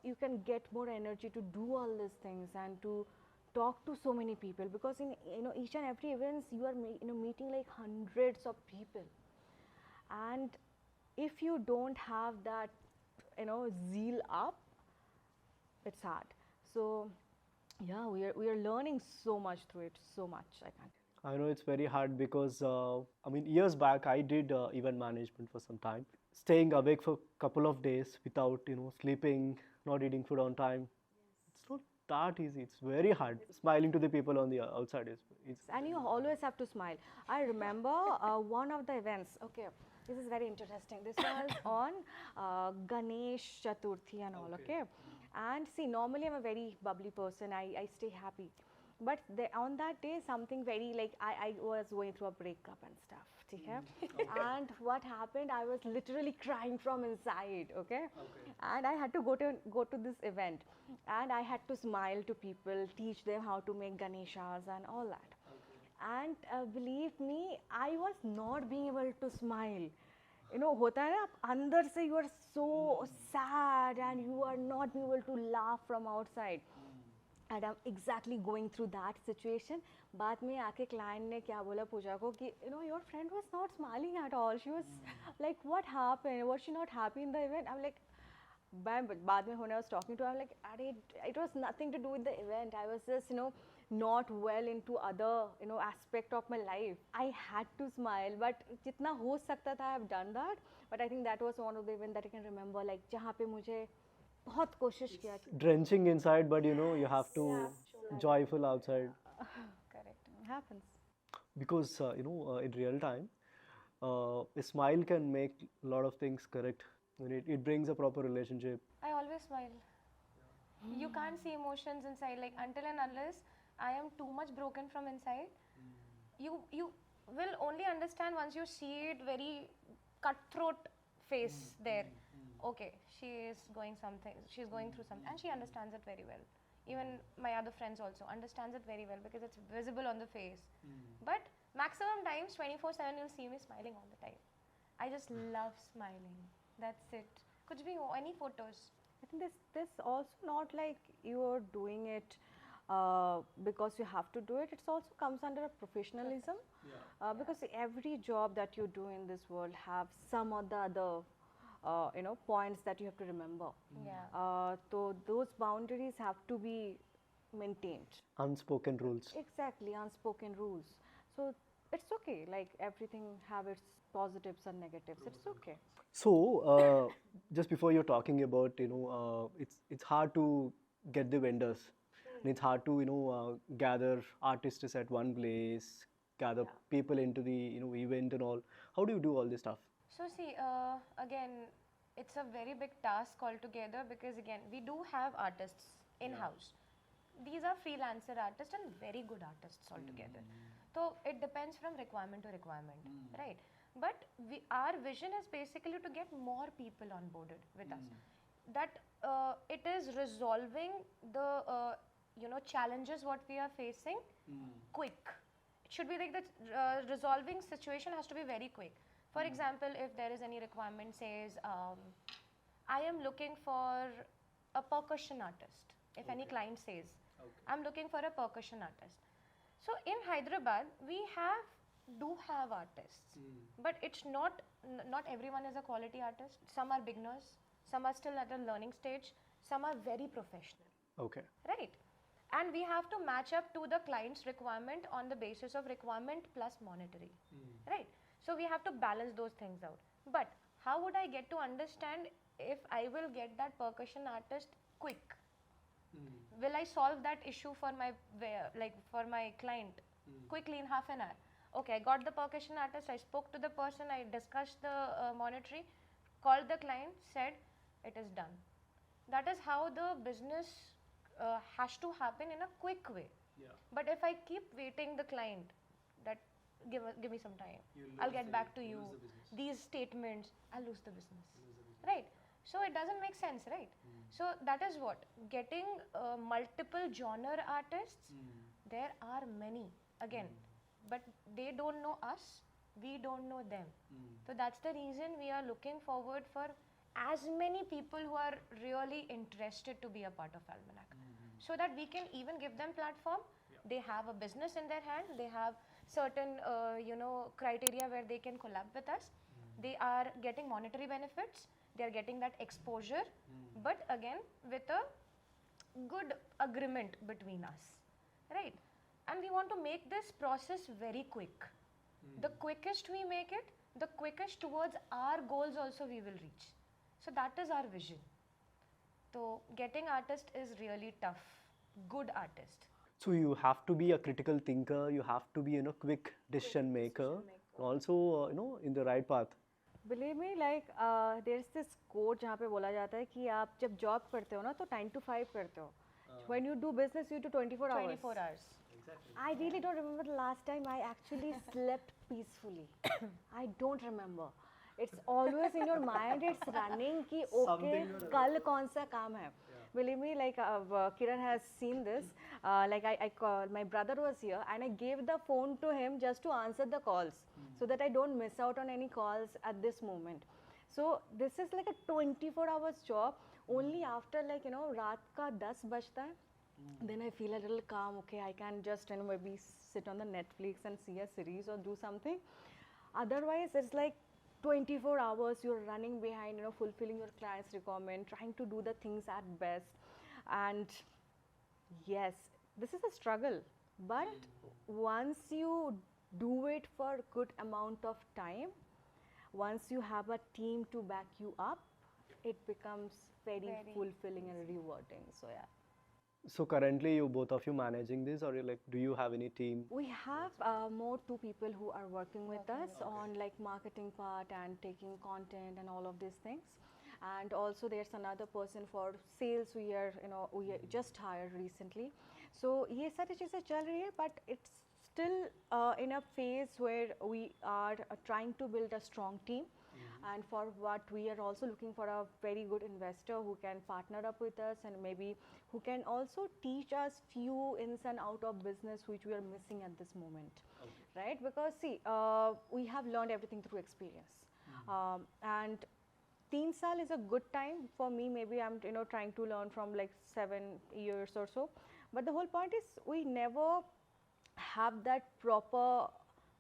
you can get more energy to do all these things and to talk to so many people, because in each and every events you are meeting like hundreds of people, and if you don't have that zeal up, it's hard. So yeah, we are learning so much through it, so much, I can't tell I know it's very hard because I mean, years back I did event management for some time, staying awake for a couple of days without sleeping, not eating food on time. It's not that easy. It's very hard. Smiling to the people on the outside is it's you. And you always have to smile. I remember one of the events, okay, this is very interesting. This was on Ganesh Chaturthi and all, okay? And see, normally I'm a very bubbly person, I stay happy. But on that day, something very like, I was going through a breakup and stuff. ठीक है? And what happened, I was literally crying from inside, okay? And I had to go to this event, and I had to smile to people, teach them how to make Ganeshas and all that. And believe me, I was not being able to smile. होता है ना, आप अंदर से you are so sad and you are not being able to laugh from outside. And I'm exactly going through that situation. बाद में आके client ने क्या बोला पूजा को कि your friend was not smiling at all. She was like, what happened? Was she not happy in the event? I'm like, बाद में when I was talking to her, I'm like, it was nothing to do with the event. I was just not well into other aspect of my life. I had to smile, but जितना हो सकता था, I have done that. But I think that was one of the events that I can remember, like जहाँ पे मुझे बहुत कोशिश किया कि drenching inside, but you have to joyful outside. Correct. it happens. Because in real time, a smile can make a lot of things correct. It brings a proper relationship. I always smile. You can't see emotions inside, like until and unless I am too much broken from inside. You will only understand once you see it very cutthroat face there. Okay, she's going through something, and she understands it very well. Even my other friends also understands it very well because it's visible on the face. But maximum times 24/7 you'll see me smiling all the time. I just love smiling. That's it. Kuch bhi ho, any photos. I think this also not like you are doing it because you have to do it. It also comes under a professionalism, because every job that you do in this world have some or the other points that you have to remember. Yeah. So those boundaries have to be maintained. Unspoken rules. Exactly, unspoken rules. So it's okay. Like everything have its positives and negatives. It's okay. So just before you're talking about it's hard to get the vendors, and it's hard to gather artists at one place, gather people into the event and all. How do you do all this stuff? So see, again, it's a very big task altogether, because again, we do have artists in-house. These are freelancer artists and very good artists altogether. So it depends from requirement to requirement, right? But our vision is basically to get more people onboarded with us. That it is resolving the challenges what we are facing quick. It should be like that. Resolving situation has to be very quick. For example, if there is any requirement, says I am looking for a percussion artist. If any client says I'm looking for a percussion artist, so in Hyderabad we do have artists, but it's not everyone is a quality artist. Some are beginners, some are still at a learning stage, some are very professional. Okay. Right. And we have to match up to the client's requirement on the basis of requirement plus monetary. Right. So we have to balance those things out. But how would I get to understand if I will get that percussion artist quick? Will I solve that issue for my for my client quickly in half an hour? Okay, I got the percussion artist, I spoke to the person, I discussed the monetary, called the client, said it is done. That is how the business has to happen in a quick way. But if I keep waiting the client that give me some time, I'll get back to you, these statements, I'll lose the business. Right? So it doesn't make sense, right? So that is what getting multiple genre artists. There are many again, but they don't know us, we don't know them. So that's the reason we are looking forward for as many people who are really interested to be a part of Almanac, so that we can even give them platform. They have a business in their hand, they have certain criteria where they can collab with us. They are getting monetary benefits, they are getting that exposure, but again with a good agreement between us, right? And we want to make this process very quick. The quickest we make it, the quickest towards our goals also we will reach. So that is our vision. So getting artist is really tough, good artist. So you have to be a critical thinker, you have to be, quick decision maker, also, in the right path. Believe me, like there's this quote जहाँ पे बोला जाता है कि आप जब job करते हो ना तो 9 to 5 करते हो. When you do business, you do 24 hours. 24 hours. I really don't remember the last time I actually slept peacefully. I don't remember. It's always in your mind. It's running कि okay कल कौन सा काम है. Believe me, like Kiraann has seen this. Like I called, my brother was here and I gave the phone to him just to answer the calls so that I don't miss out on any calls at this moment. So this is like a 24 hours job. Only after like रात का 10 बजता है, then I feel a little calm. Okay, I can just maybe sit on the Netflix and see a series or do something. Otherwise, it's like 24 hours you're running behind, fulfilling your client's requirement, trying to do the things at best. And yes, this is a struggle, but once you do it for a good amount of time, once you have a team to back you up, it becomes very fulfilling and rewarding. So yeah. So currently, both of you managing this, or do you have any team? We have more 2 people who are working with us on like marketing part and taking content and all of these things. And also there's another person for sales we just hired recently. So ये सारी चीज़ें चल रही है, but it's still in a phase where we are trying to build a strong team. And for what we are also looking for a very good investor who can partner up with us and maybe who can also teach us few ins and out of business which we are missing at this moment, right? Because see, we have learned everything through experience, and 3 saal is a good time for me. Maybe I'm trying to learn from like 7 years or so, but the whole point is we never have that proper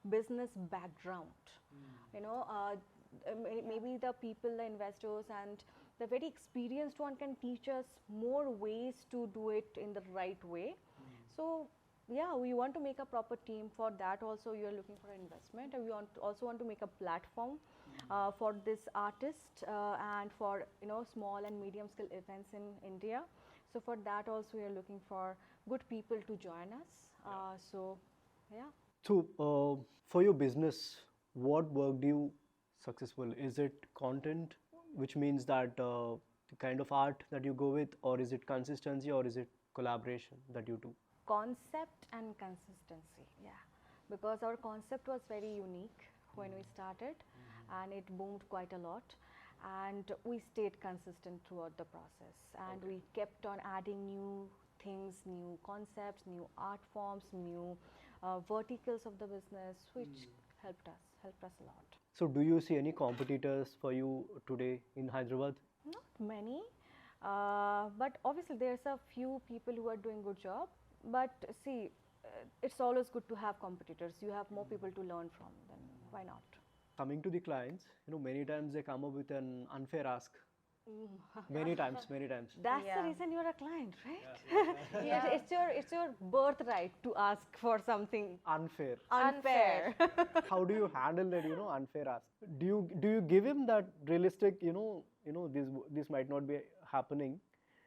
business background. Maybe the people, the investors and the very experienced one can teach us more ways to do it in the right way. So yeah, we want to make a proper team. For that also you are looking for investment, and we also want to make a platform for this artist and for small and medium scale events in India. So for that also we are looking for good people to join us. So yeah. So for your business, what work do you successful? Is it content, which means that the kind of art that you go with, or is it consistency, or is it collaboration that you do? Concept and consistency, yeah. Because our concept was very unique when we started, and it boomed quite a lot. And we stayed consistent throughout the process, and we kept on adding new things, new concepts, new art forms, new verticals of the business, which helped us a lot. So do you see any competitors for you today in Hyderabad? Not many, but obviously there's a few people who are doing good job. But see, it's always good to have competitors. You have more people to learn from, then why not? Coming to the clients, many times they come up with an unfair ask. Many times. That's the reason you're a client, right? Yeah. It's your birthright to ask for something Unfair. unfair. How do you handle that, unfair ask? Do you give him that realistic, this might not be happening?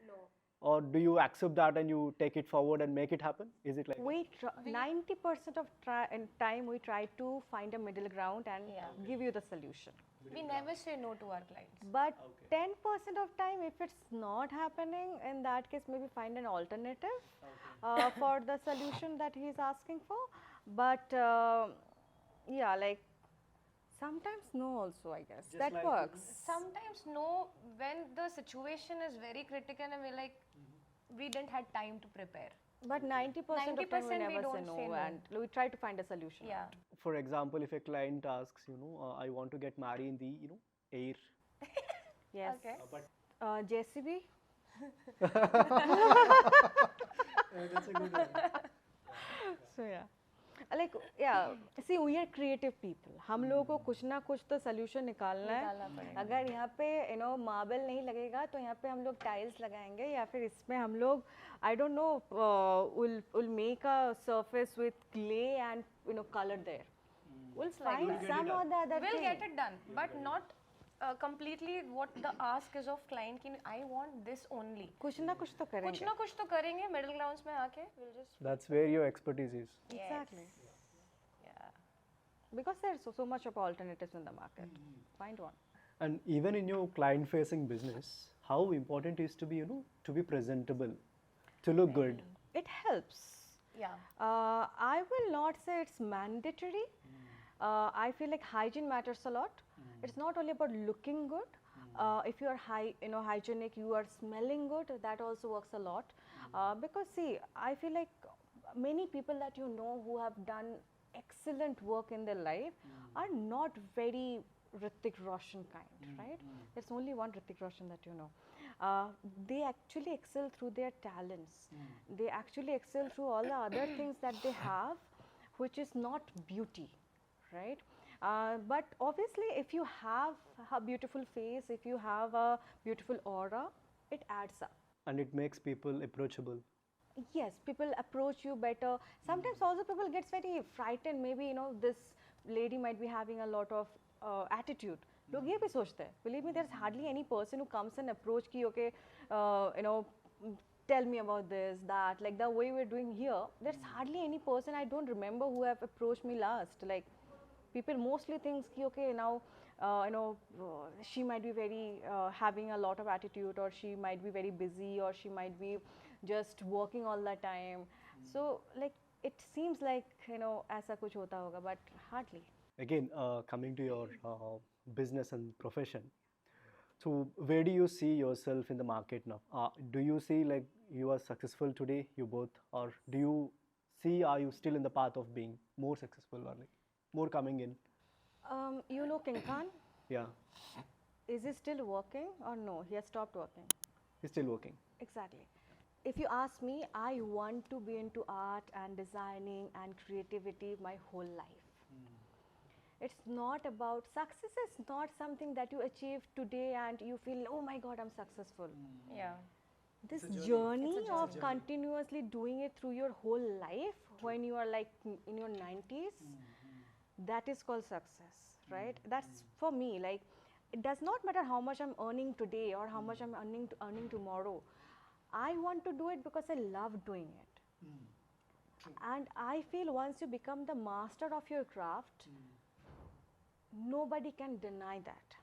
No. or do you accept that and you take it forward and make it happen? Is it like We 90% of time we try to find a middle ground and Yeah. give you the solution. We never say no to our clients. But 10% of time, if it's not happening, in that case, maybe find an alternative for the solution that he's asking for. But yeah, like sometimes no, also I guess Just that like works. Sometimes no, when the situation is very critical and we're like, we didn't have time to prepare. But 90% of time we 90% we never say don't say no, no. and we try to find a solution. Yeah. for example, if a client asks, I want to get married in the, air. Yes. Okay. But JCB. that's a good one. So yeah. Like yeah, see we are creative people. हम लोगों को कुछ ना कुछ तो solution निकालना निकालना है. पड़ेगा. अगर यहाँ पे मार्बल नहीं लगेगा तो यहाँ पे हम लोग टाइल्स लगाएंगे या फिर इसमें हम लोग I don't know will make a surface with clay and color there. We'll find We'll get some it or done. the other We'll thing. get it done, but not completely what the ask is of client. कि I want this only. कुछ ना कुछ तो कुछ करेंगे. ना कुछ तो करेंगे. Middle grounds में आके we'll just. That's where your expertise is. Yes. Exactly. Yeah. Because there's so much of alternatives in the market. Find one. And even in your client-facing business, how important is to be, to be presentable, to look good. It helps. Yeah. I will not say it's mandatory. I feel like hygiene matters a lot. It's not only about looking good. If you are hygienic, you are smelling good. That also works a lot. Because see, I feel like many people that you know who have done excellent work in their life are not very Hrithik Roshan kind, right? There's only one Hrithik Roshan that you know. They actually excel through their talents. They actually excel through all the other things that they have, which is not beauty, right? But obviously, if you have a beautiful face, if you have a beautiful aura, it adds up. And it makes people approachable. Yes, people approach you better. Sometimes also people gets very frightened. Maybe this lady might be having a lot of attitude. लोग ये भी सोचते हैं. Believe me, there's hardly any person who comes and approach ki okay, tell me about this, that. Like the way we're doing here, there's hardly any person I don't remember who have approached me last. Like people mostly thinks ki okay now. She might be very having a lot of attitude, or she might be very busy, or she might be just working all the time. So like it seems like ऐसा कुछ होता होगा, but hardly. Again, coming to your business and profession. So where do you see yourself in the market now? Do you see like you are successful today, you both, or do you see are you still in the path of being more successful or like more coming in? You know Kiraann? Yeah, Is he still working or no? He has stopped working. he's still working. Exactly. If you ask me, I want to be into art and designing and creativity my whole life. It's not about success. Is not something that you achieve today and you feel, oh my God, I'm successful. Yeah. This It's a journey. journey It's a of journey. continuously doing it through your whole life when you are like in your 90s, that is called success, right? That's for me. Like, it does not matter how much I'm earning today or how much I'm earning tomorrow. I want to do it because I love doing it. And I feel once you become the master of your craft, nobody can deny that.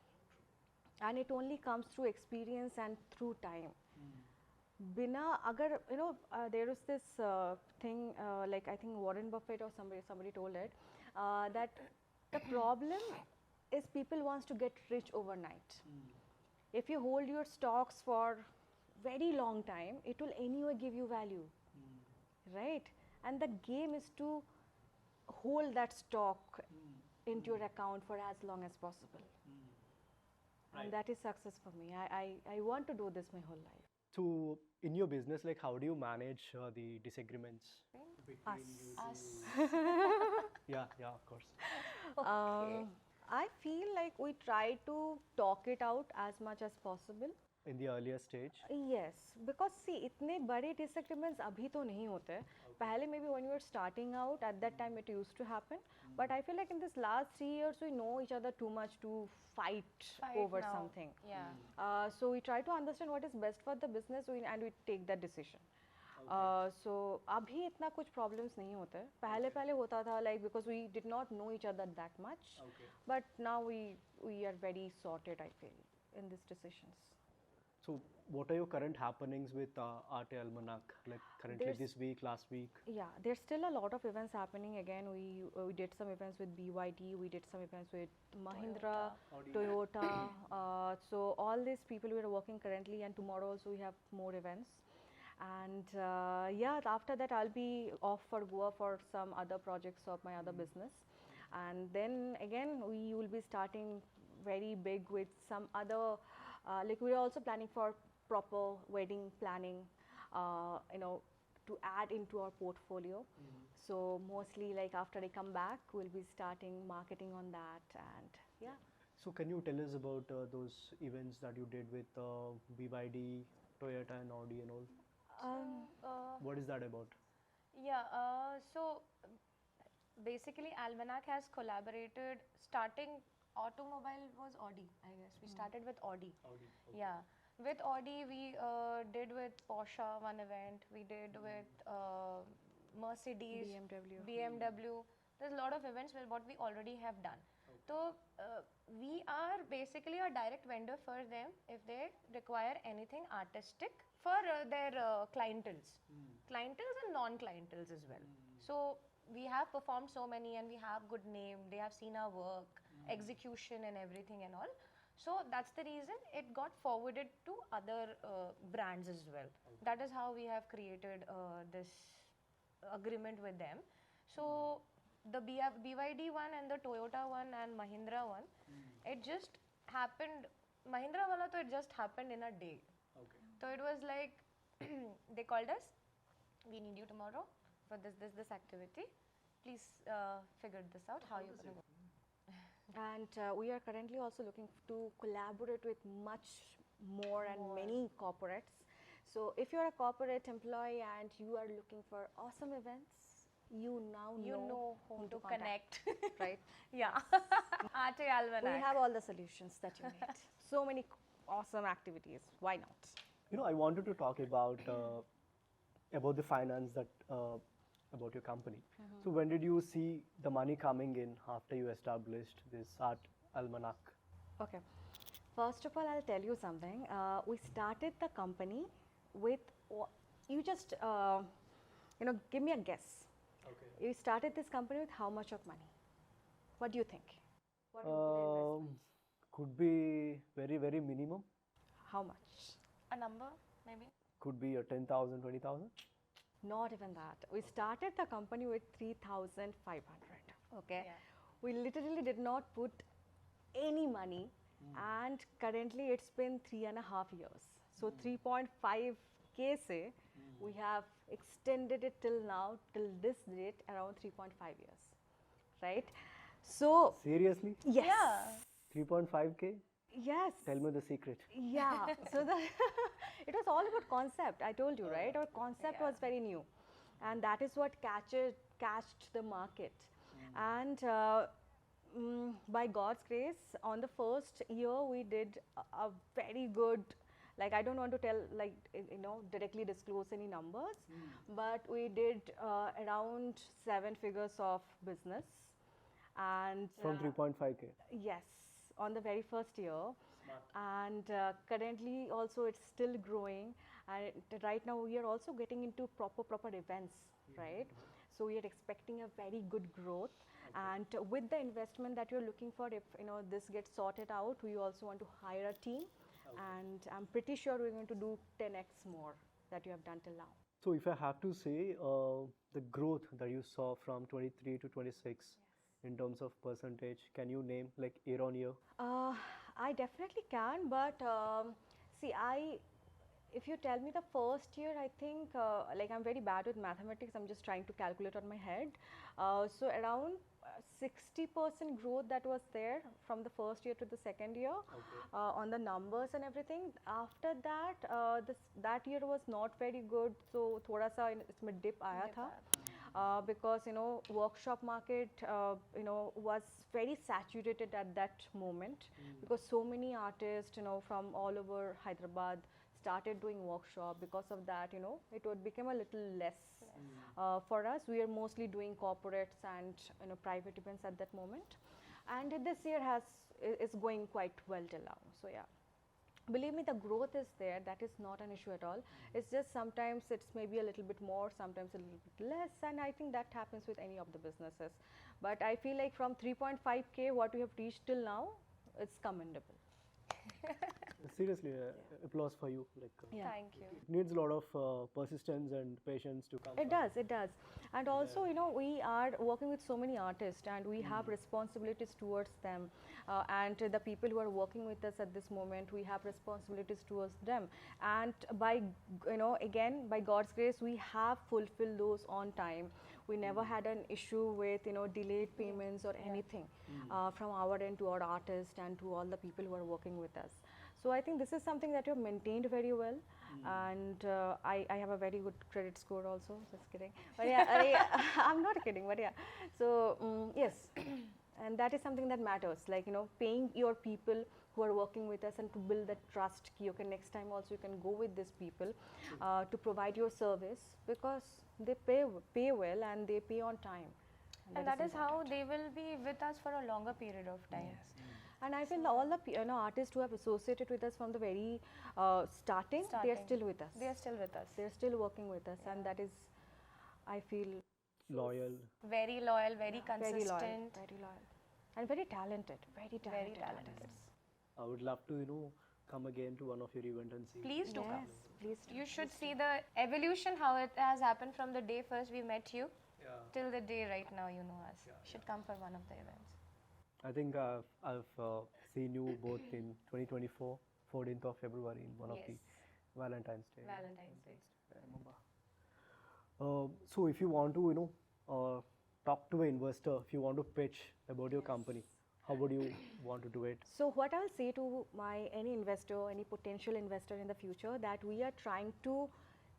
And it only comes through experience and through time. Bina agar there is this thing like I think Warren Buffett or somebody told it that the problem is people wants to get rich overnight. If you hold your stocks for very long time, it will anyway give you value, right? And the game is to hold that stock into your account for as long as possible. And that is success for me. I want to do this my whole life. So in your business, like how do you manage the disagreements between you? Us. Yeah, of course. Okay. I feel like we try to talk it out as much as possible. in the earlier stage? Yes, because see, इतने बड़े disagreements अभी तो नहीं होते. पहले maybe when you were starting out, at that time it used to happen. But I feel like in this last 3 years we know each other too much to fight over now. something. Yeah. So we try to understand what is best for the business and we take that decision. So अभी इतना कुछ problems नहीं होते. पहले पहले होता था like because we did not know each other that much. But now we are very sorted, I feel, in these decisions. So what are your current happenings with Arte Almanac? Like currently There's- this week, last week? Yeah, there's still a lot of events happening. Again, we did some events with BYD, we did some events with Mahindra, Toyota. So all these people we are working currently, and tomorrow also we have more events. And yeah, after that I'll be off for Goa for some other projects of my other business. And then again we will be starting very big with some other, like we're also planning for proper wedding planning, to add into our portfolio. So mostly like after I come back, we'll be starting marketing on that, and yeah. So can you tell us about those events that you did with BYD, Toyota and Audi and all? What is that about? Yeah, so basically Almanac has collaborated, starting automobile was Audi, I guess. We started with Audi. Yeah, with Audi we did with Porsche one event, we did with Mercedes, BMW. There's a lot of events with what we already have done. So we are basically a direct vendor for them if they require anything artistic for their clienteles and non-clienteles as well. So we have performed so many and we have good name, they have seen our work, execution and everything and all. So that's the reason it got forwarded to other brands as well. That is how we have created this agreement with them. So the BYD one and the Toyota one and Mahindra one, it just happened. Mahindra wala to it just happened in a day. So it was like they called us. We need you tomorrow for this activity. Please figure this out. How you gonna go? And we are currently also looking to collaborate with much more and many corporates. So if you're a corporate employee and you are looking for awesome events, you now You know whom to connect. right? Yeah. Arte Almanac. We have all the solutions that you need. So many awesome activities. Why not? You know, I wanted to talk about the finance that about your company. So when did you see the money coming in after you established this Art Almanac? Okay. First of all, I'll tell you something. We started the company with, you just, give me a guess. Okay. You started this company with how much of money? What do you think? What would be the investment? Could be very, very minimum. How much? A number, maybe? Could be a 10,000, 20,000. Not even that. We started the company with 3,500. Okay. Yeah. We literally did not put any money, and currently it's been 3.5 years. So 3.5K say, we have extended it till now, till this date, around 3.5 years. Right? So, Seriously? yes. Yeah. 3.5K? Yes. Tell me the secret. Yeah. So it was all about concept. I told you, right? Our concept was very new, and that is what catched the market. And by God's grace, on the first year we did a very good. Like, I don't want to tell, like, directly disclose any numbers, but we did around 7 figures of business, and From 3.5K. yes, on the very first year. And currently also it's still growing, and right now we are also getting into proper events, right? So we are expecting a very good growth, and with the investment that you're looking for, if this gets sorted out, we also want to hire a team, and I'm pretty sure we're going to do 10x more that you have done till now. So if I have to say the growth that you saw from 23 to 26 in terms of percentage, can you name like year on year? I definitely can, but see, If you tell me the first year, I think like I'm very bad with mathematics. I'm just trying to calculate on my head. So around 60% growth that was there from the first year to the second year on the numbers and everything. After that, that year was not very good. So thoda sa इसमें dip आया था. Because workshop market was very saturated at that moment, because so many artists from all over Hyderabad started doing workshop. Because of that it would become a little less for us. We are mostly doing corporates and private events at that moment, and this year is going quite well till now. So yeah, believe me, the growth is there. That is not an issue at all. It's just sometimes it's maybe a little bit more, sometimes a little bit less, and I think that happens with any of the businesses. But I feel like from 3.5K what we have reached till now, it's commendable. Seriously, applause for you. Like, Yeah. Thank you. it needs a lot of persistence and patience to come. It does. And also, we are working with so many artists, and we have responsibilities towards them. And the people who are working with us at this moment, we have responsibilities towards them. And by, again, by God's grace, we have fulfilled those on time. We never had an issue with, delayed payments or anything from our end to our artists and to all the people who are working with us. So I think this is something that you have maintained very well, and I have a very good credit score also. Just kidding, but yeah, I'm not kidding, but yeah. So yes, and that is something that matters. Like paying your people who are working with us, and to build that trust. Okay, next time also you can go with these people to provide your service, because they pay well and they pay on time. And that is how they will be with us for a longer period of time. Yes. And I feel all the artists who have associated with us from the very starting, they are still with us. They are still with us. They are still working with us, and that is, I feel, Loyal. Very loyal, very consistent. very loyal, and very talented. Very talented. artists. I would love to, come again to one of your events and see. Please do come. Yes, please. do. You should see the evolution, how it has happened from the day first we met you till the day right now you know us. You should come for one of the events. I think I've seen you both in 2024, 14th of February, in one of the Yes. Valentine's Day. Valentine's Day. I remember. So if you want to, talk to an investor, if you want to pitch about your company, how would you want to do it? So what I'll say to any investor, any potential investor in the future, that we are trying to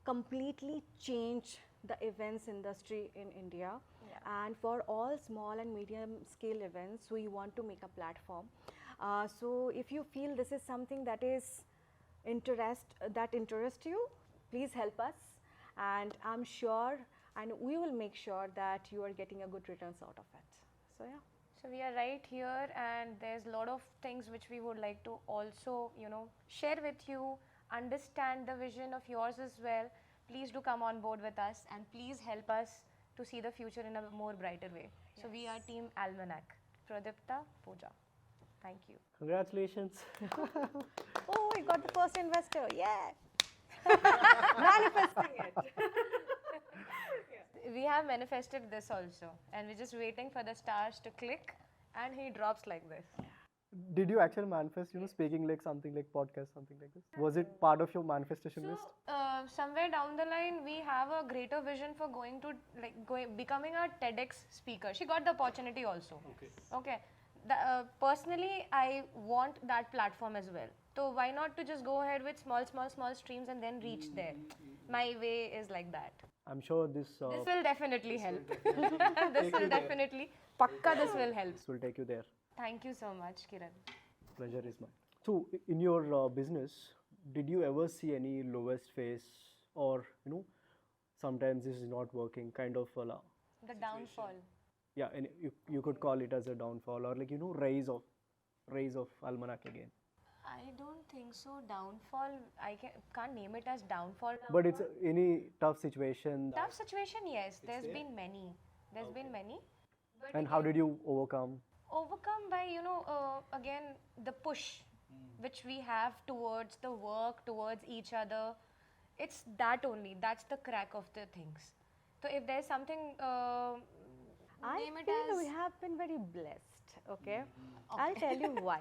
completely change the events industry in India. And for all small and medium scale events, we want to make a platform. So if you feel this is something that is interests you, please help us, and I'm sure, and we will make sure that you are getting a good returns out of it. So yeah. So we are right here, and there's a lot of things which we would like to also, share with you, understand the vision of yours as well. Please do come on board with us, and please help us to see the future in a more brighter way. So we are Team Almanac, Prodipta Puja. Thank you. Congratulations. Oh, we got the first investor. Yeah. Manifesting it. We have manifested this also, and we're just waiting for the stars to click, and he drops like this. Did you actually manifest, speaking like something like podcast, something like this? Was it part of your manifestation list? Somewhere down the line, we have a greater vision for becoming a TEDx speaker. She got the opportunity also. Okay. Personally, I want that platform as well. So why not to just go ahead with small streams and then reach there? My way is like that. I'm sure this This will definitely help. This will definitely, pakka this will help. will take you there. Thank you so much, Kiraann. Pleasure is mine. So, in your business, did you ever see any lowest phase, or sometimes this is not working, kind of The downfall. yeah, and you could call it as a downfall, or like rise of Almanac again. I don't think so. Downfall, I can't name it as downfall. But it's any tough situation. Tough situation, yes. There's been many. But And how did you overcome? overcome by again the push which we have towards the work, towards each other. It's that only. That's the crack of the things. So if there's something, I name it feel as we have been very blessed. Okay, I'll tell you why.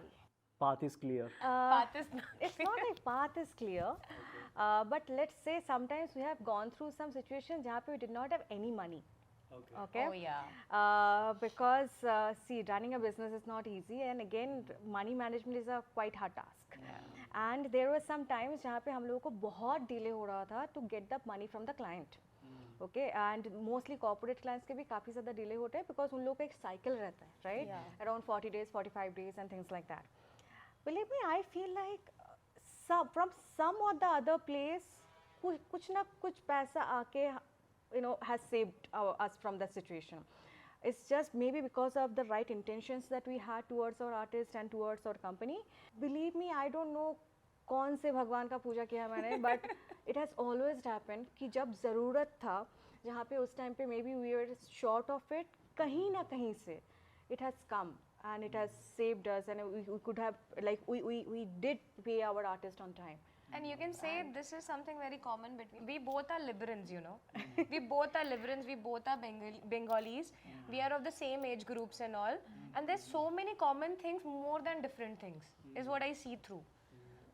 Path is clear. path is It's not like path is clear. But let's say sometimes we have gone through some situations where we did not have any money. Okay. Oh yeah. Because see, running a business is not easy, and again, money management is a quite hard task. And there were some times जहाँ पे हम लोगों को बहुत delay हो रहा था to get the money from the client. Okay, and mostly corporate clients के भी काफ़ी ज़्यादा delay होते हैं because उन लोगों का एक cycle रहता है, right? Yeah. Around 40 days, 45 days, and things like that. Believe me, I feel like from some or the other place, कुछ ना कुछ पैसा आके has saved us from that situation. It's just maybe because of the right intentions that we had towards our artist and towards our company. Believe me, I don't know कौन से भगवान का पूजा किया मैंने, but it has always happened कि जब ज़रूरत था, जहाँ पे उस time पे maybe we were short of it, कहीं ना कहीं से it has come and it has saved us, and we could have, like, we did pay our artist on time. And you can say this is something very common between. We both are Liberans, you know. We both are Liberans. We both are Bengalis. We are of the same age groups and all. And there's so many common things more than different things. Is what I see through.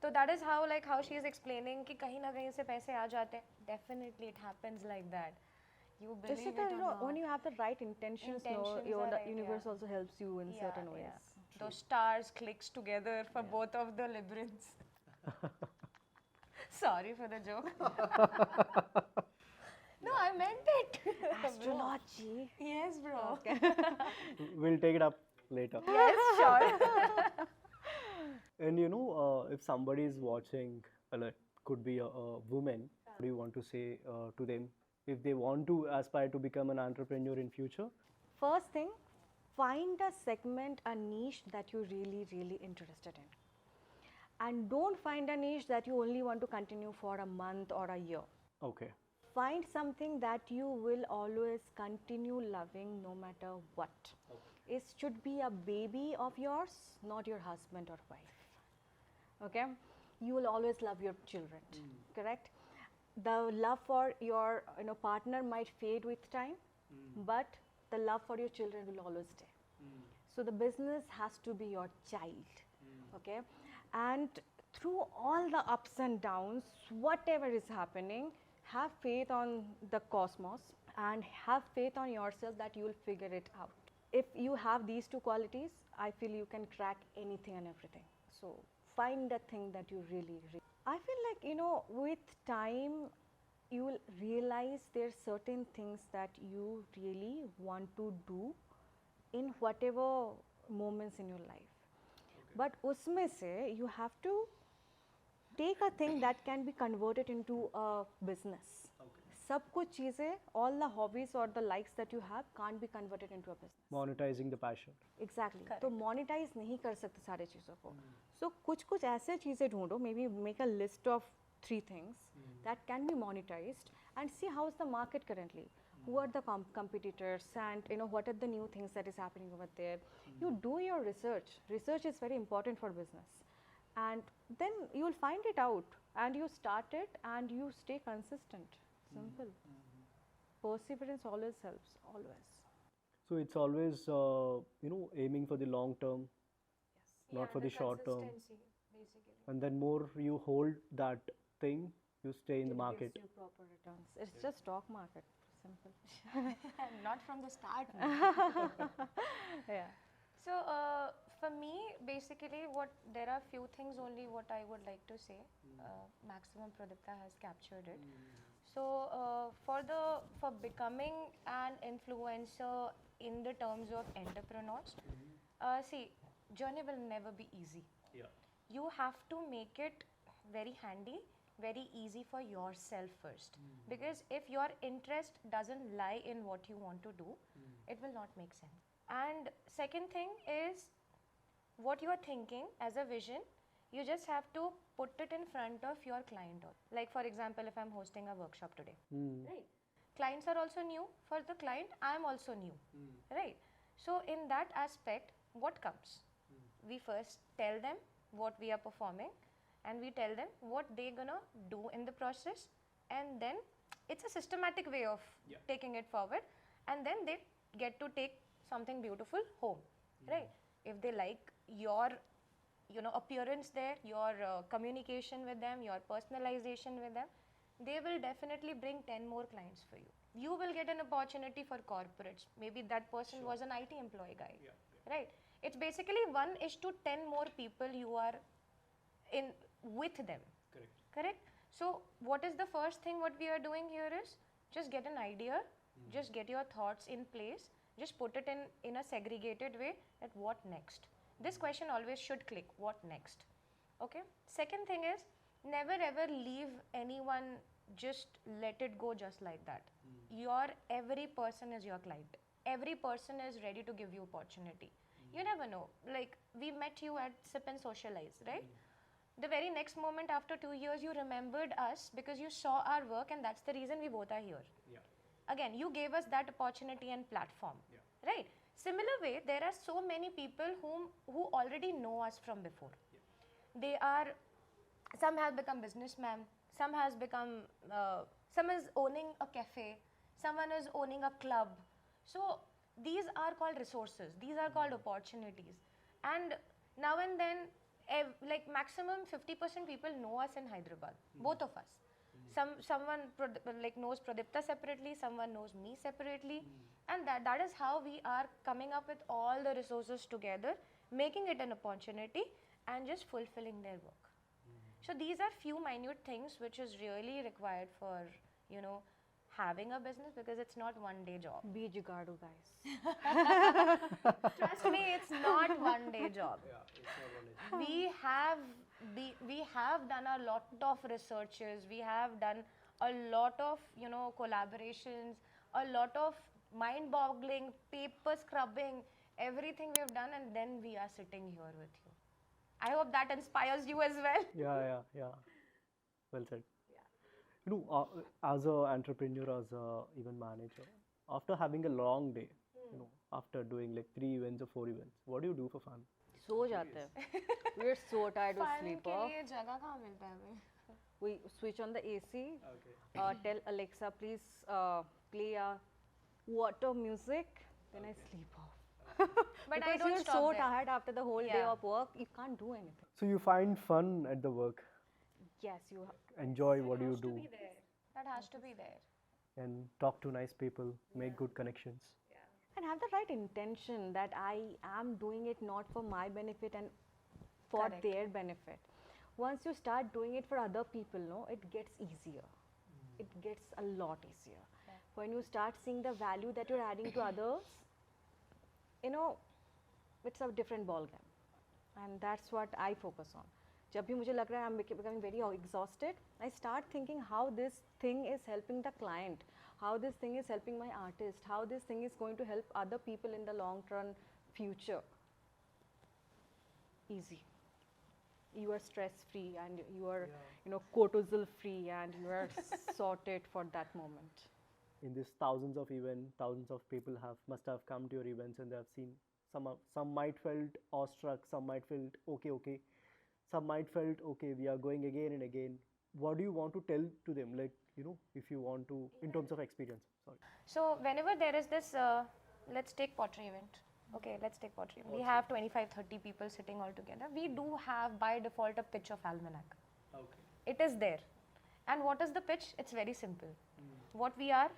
So that is how, like, how she is explaining कि कहीं ना कहीं से पैसे आ जाते हैं. Definitely, it happens like that. You believe Just it that, or not. when you have the right intentions, Intentions the are right, universe yeah. also helps you in certain ways. Yeah. Those stars clicks together for both of the Liberans. Sorry for the joke. No, I meant it. Astrology. Yes, bro. We'll take it up later. Yes, sure. And if somebody is watching, like, could be a woman, what do you want to say to them if they want to aspire to become an entrepreneur in future? First thing, find a segment, a niche that you're really, really interested in. And don't find a niche that you only want to continue for a month or a year. Okay. Find something that you will always continue loving no matter what. It should be a baby of yours, not your husband or wife. Okay? You will always love your children, correct? The love for your partner might fade with time, but the love for your children will always stay. So the business has to be your child. Okay? And through all the ups and downs, whatever is happening, have faith on the cosmos and have faith on yourself that you will figure it out. If you have these two qualities, I feel you can crack anything and everything. So find the thing that you really. I feel like, with time, you will realize there's certain things that you really want to do in whatever moments in your life. But usme se, you have to take a thing that can be converted into a business. सब कुछ चीज़ें, all the hobbies or the likes that you have can't be converted into a business. Monetizing the passion. Exactly. तो monetize नहीं कर सकते सारे चीज़ों को. So कुछ ऐसे चीज़ें ढूंढो, maybe make a list of 3 things that can be monetized and see how is the market currently. Who are the competitors, and what are the new things that is happening over there. You do your research. Research is very important for business, and then you will find it out and you start it and you stay consistent. Simple. Perseverance always helps, always. So it's always aiming for the long term, not for the short term. Basically. And then more you hold that thing, you stay in the market. Gives you proper returns. It's just stock market. Simple. Not from the start. Yeah. So for me, basically, there are few things only what I would like to say. Maximum Prodipta has captured it. So for becoming an influencer in the terms of entrepreneurs, see, journey will never be easy. Yeah. You have to make it very handy, very easy for yourself first. Because if your interest doesn't lie in what you want to do, it will not make sense. And second thing is, what you are thinking as a vision, you just have to put it in front of your client. Like for example, if I'm hosting a workshop today, right? Clients are also new. For the client, I'm also new, right? So in that aspect, what comes? We first tell them what we are performing, and we tell them what they're gonna do in the process, and then it's a systematic way of taking it forward, and then they get to take something beautiful home, right? If they like your appearance there, your communication with them, your personalization with them, they will definitely bring 10 more clients for you. You will get an opportunity for corporates. Maybe that person was an IT employee guy, right? It's basically 1:10 more people you are in with them. Correct. So what is the first thing what we are doing here is just get an idea, just get your thoughts in place, just put it in a segregated way that what next. This question always should click, what next. Okay. Second thing is never ever leave anyone, just let it go just like that. Every person is your client. Every person is ready to give you opportunity. You never know. Like we met you at Sip and Socialize, right? The very next moment after 2 years you remembered us because you saw our work, and that's the reason we both are here. Again, you gave us that opportunity and platform, right? Similar way, there are so many people who already know us from before. They are, some have become businessmen, some has become, some is owning a cafe, someone is owning a club. So these are called resources, these are called opportunities. And now and then, like maximum 50% people know us in Hyderabad, both of us. Someone like knows Prodipta separately, someone knows me separately, and that is how we are coming up with all the resources together, making it an opportunity and just fulfilling their work. So these are few minute things which is really required for having a business, because it's not one day job. Be jugadu, guys. Trust me, it's not one day job. We have done a lot of researches, we have done a lot of collaborations, a lot of mind boggling, paper scrubbing, everything we have done, and then we are sitting here with you. I hope that inspires you as well. Yeah. Well said. As an entrepreneur, as a event manager, after having a long day, after doing like 3 events or 4 events, what do you do for fun? सो जाते हैं. We're so tired to Fun sleep के off. लिए जगह कहाँ मिलता है हमें? We switch on the AC. Tell Alexa, please play water music. Then I sleep off. But Because I don't you're stop so there. tired after the whole day of work, you can't do anything. So you find fun at the work, Yes, you enjoy what you do, That has to be there. and talk to nice people, make good connections. and have the right intention that I am doing it not for my benefit and for Correct. their benefit. Once you start doing it for other people, it gets easier. It gets a lot easier. When you start seeing the value that you're adding to others, it's a different ball game, and that's what I focus on. जब भी मुझे लग रहा है I'm becoming very exhausted, I start thinking how this thing is helping the client, how this thing is helping my artist, how this thing is going to help other people in the long run future. Easy. You are stress free, and you are cortisol free, and you are sorted for that moment. In this thousands of events, thousands of people must have come to your events, and they have seen some might felt awestruck, some might felt okay, some might felt okay, we are going again and again. What do you want to tell to them, like if you want to, in terms of experience? Sorry. So whenever there is this, let's take pottery event. Okay, let's take pottery. We have 25-30 people sitting all together. We do have by default a pitch of Almanac. Okay. It is there. And what is the pitch? It's very simple. What we are,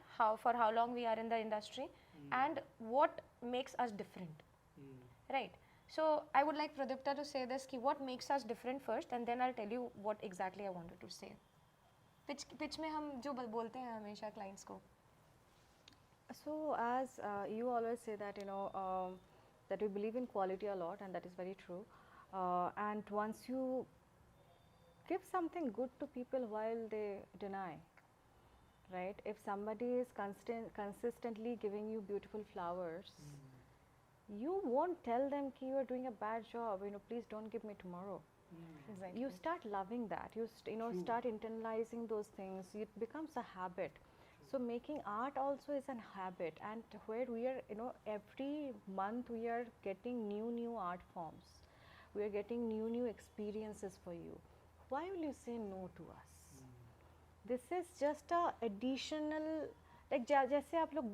for how long we are in the industry, and what makes us different. Right. So I would like Prodipta to say this, what makes us different first, and then I'll tell you what exactly I wanted to say. Pitch में हम जो बोलते हैं हमेशा clients को. So as you always say that that we believe in quality a lot, and that is very true. And once you give something good to people while they deny, right? If somebody is consistently giving you beautiful flowers, you won't tell them ki you are doing a bad job. Please don't give me tomorrow. Exactly. You start loving that. You start internalizing those things. It becomes a habit. So making art also is a habit, and where we are, every month we are getting new art forms. We are getting new experiences for you. Why will you say no to us? This is just a additional, like जैसे आप लोग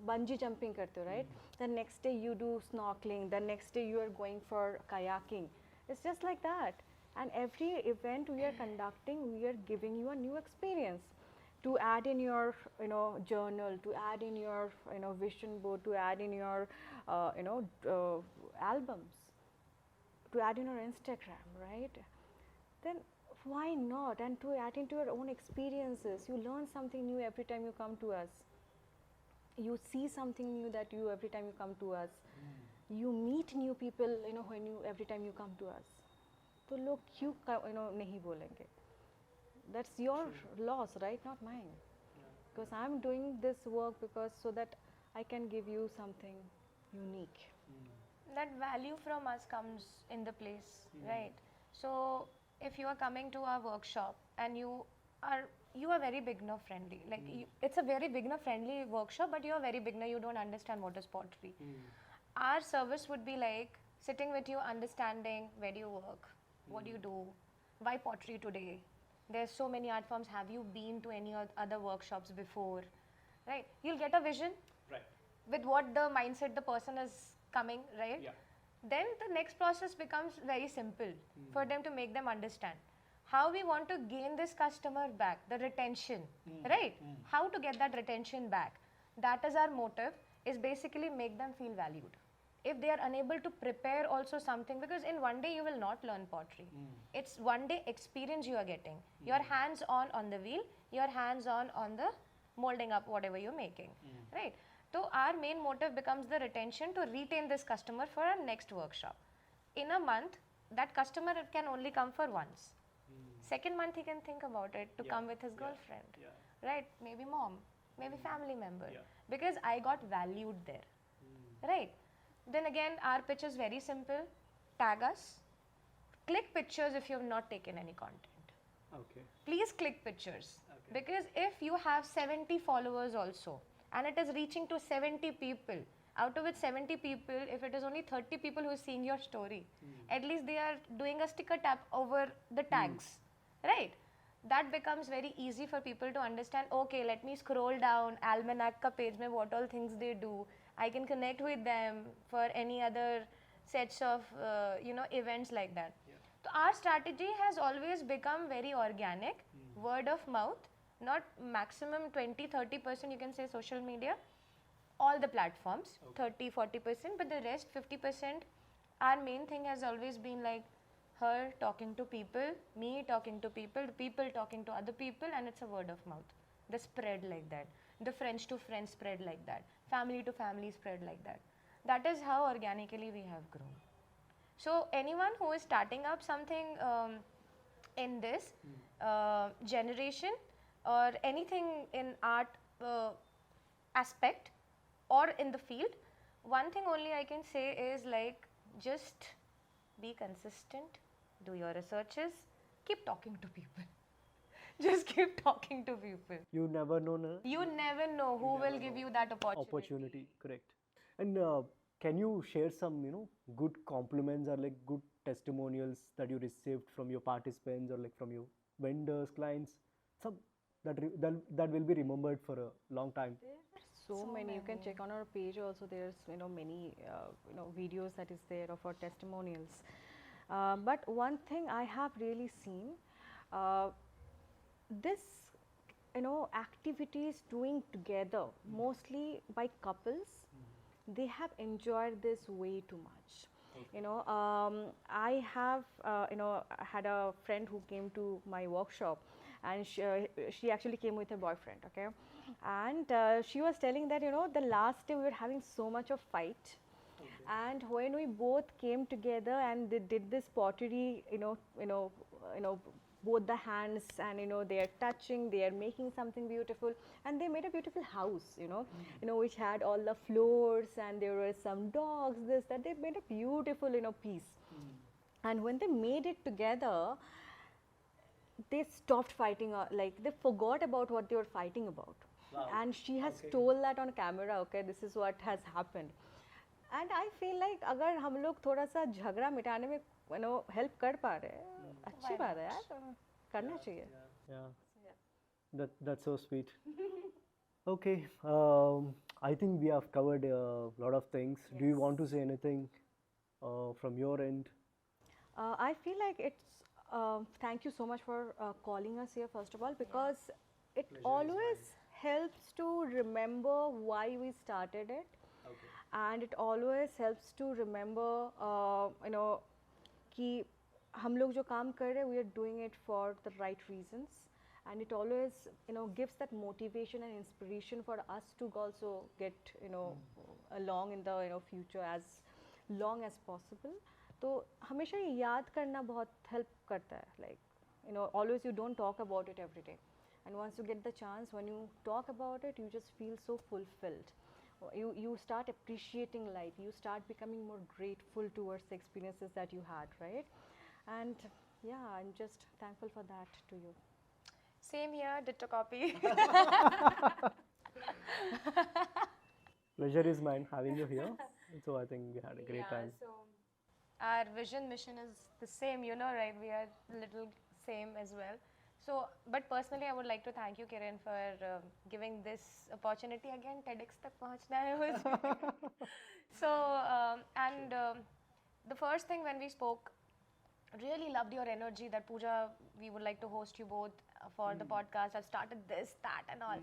bungee jumping करते हो, right? The next day you do snorkeling. The next day you are going for kayaking. It's just like that. And every event we are conducting, we are giving you a new experience to add in your journal, to add in your vision board, to add in your albums, to add in your Instagram, right? Then why not? And to add into your own experiences, you learn something new every time you come to us. You see something new that you every time you come to us. You meet new people, when you every time you come to us. तो लोग क्यों नहीं बोलेंगे? That's your loss, right? Not mine. Because I'm doing this work because so that I can give you something unique. That value from us comes in the place, right? So if you are coming to our workshop and you are very beginner friendly, like it's a very beginner friendly workshop, but you are very beginner, you don't understand what is pottery. Our service would be like sitting with you, understanding where do you work, what do you do, why pottery today, there's so many art forms, have you been to any other workshops before, right? You'll get a vision, Right. with what the mindset the person is coming, right? Yeah. Then the next process becomes very simple for them to make them understand how we want to gain this customer back, the retention, right? How to get that retention back. That is our motive, is basically make them feel valued. If they are unable to prepare also something, because in one day you will not learn pottery. It's one day experience you are getting. Your hands on the wheel, your hands on the molding up whatever you're making, right? So our main motive becomes the retention, to retain this customer for our next workshop. In a month, that customer can only come for once. Second month he can think about it to come with his girlfriend, right? Maybe mom, maybe family member, because I got valued there, right? Then again, our pitch is very simple. Tag us, click pictures if you have not taken any content. Okay. Please click pictures, because if you have 70 followers also and it is reaching to 70 people, out of it 70 people, if it is only 30 people who are seeing your story, at least they are doing a sticker tap over the tags, right? That becomes very easy for people to understand, okay, let me scroll down Almanac ka page mein what all things they do. I can connect with them for any other sets of events like that. So our strategy has always become very organic, word of mouth, not maximum 20-30%, you can say social media, all the platforms, 30-40%, but the rest 50%, our main thing has always been like her talking to people, me talking to people, the people talking to other people, and it's a word of mouth. The spread like that, the friends to friends spread like that, family to family spread like that. That is how organically we have grown. So anyone who is starting up something in this generation, or anything in art aspect or in the field, one thing only I can say is like, just be consistent, do your researches, keep talking to people. Just keep talking to people. You never know, na? You never know who will give you that opportunity. Correct. And can you share some, good compliments or like good testimonials that you received from your participants or like from your vendors, clients, some that will be remembered for a long time? So many. You can check on our page also. There's many videos that is there of our testimonials. But one thing I have really seen, this activities doing together, mostly by couples, they have enjoyed this way too much. I have had a friend who came to my workshop, and she actually came with her boyfriend, okay, and she was telling that the last day we were having so much of fight, and when we both came together and they did this pottery, both the hands, and they are touching, they are making something beautiful, and they made a beautiful house, which had all the floors, and there were some dogs, this, that. They made a beautiful piece. And when they made it together, they stopped fighting, like they forgot about what they were fighting about. And she has told that on camera, okay, this is what has happened. And I feel like अगर हम लोग थोड़ा सा झगड़ा मिटाने में help कर पा रहे हैं, अच्छी बात है यार, करना चाहिए. Yeah. That's so sweet. Okay, I think we have covered a lot of things. Do you want to say anything from your end? I feel like it's. Thank you so much for calling us here, first of all, because it always helps to remember why we started it, and it always helps to remember, कि हम लोग जो काम कर रहे हैं, we are doing it for the right reasons, and it always gives that motivation and inspiration for us to also get along in the future as long as possible. तो हमेशा ये याद करना बहुत हेल्प करता है, like always you don't talk about it every day, and once you get the chance, when you talk about it, you just feel so fulfilled. You start appreciating life, you start becoming more grateful towards the experiences that you had, right? And yeah, I'm just thankful for that to you. Same here, ditto copy. Pleasure is mine having you here. So I think we had a great time. So our vision mission is the same, right? We are little same as well. So, but personally, I would like to thank you, Kiraann, for giving this opportunity again. TEDx tak pahunchna hai mujhe. So, the first thing when we spoke, really loved your energy. That Puja, we would like to host you both for the podcast. I've started this, that, and all.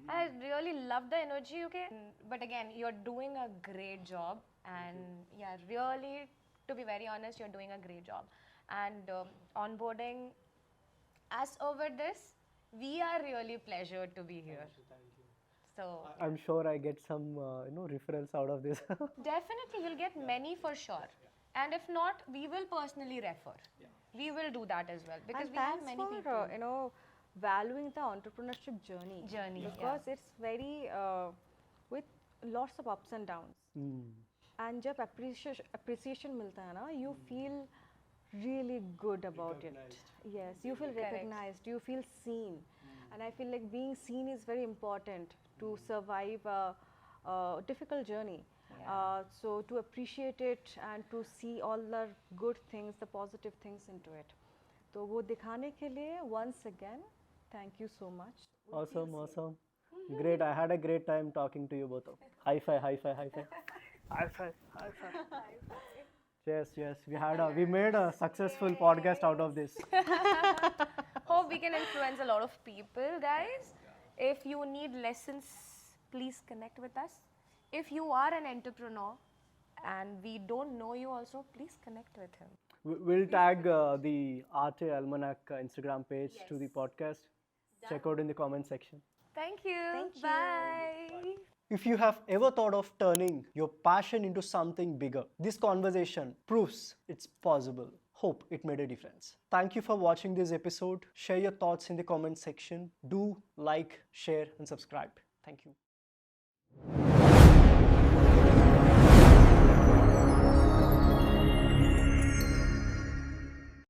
I really love the energy. Okay, but again, you're doing a great job, and yeah, really, to be very honest, you're doing a great job. And onboarding us over this, we are really pleasured to be here. So I'm sure I get some referrals out of this. definitely you'll get many for sure. And if not, we will personally refer. We will do that as well, because And we have thanks many for people. valuing the entrepreneurship journey, because it's very with lots of ups and downs. And जब appreciation मिलता है ना, you feel really good about it. Yes, you feel recognized, you feel seen, and I feel like being seen is very important to survive a difficult journey. So to appreciate it and to see all the good things, the positive things into it. तो वो दिखाने के लिए once again, thank you so much. Awesome. Great. I had a great time talking to you both. High five. High five. Yes. We made a successful podcast out of this. Hope we can influence a lot of people, guys. If you need lessons, please connect with us. If you are an entrepreneur and we don't know you also, please connect with him. We'll tag the Arte Almanac Instagram page to the podcast. Check out in the comment section. Thank you. Thank you. Bye. If you have ever thought of turning your passion into something bigger, this conversation proves it's possible. Hope it made a difference. Thank you for watching this episode. Share your thoughts in the comment section. Do like, share, and subscribe. Thank you.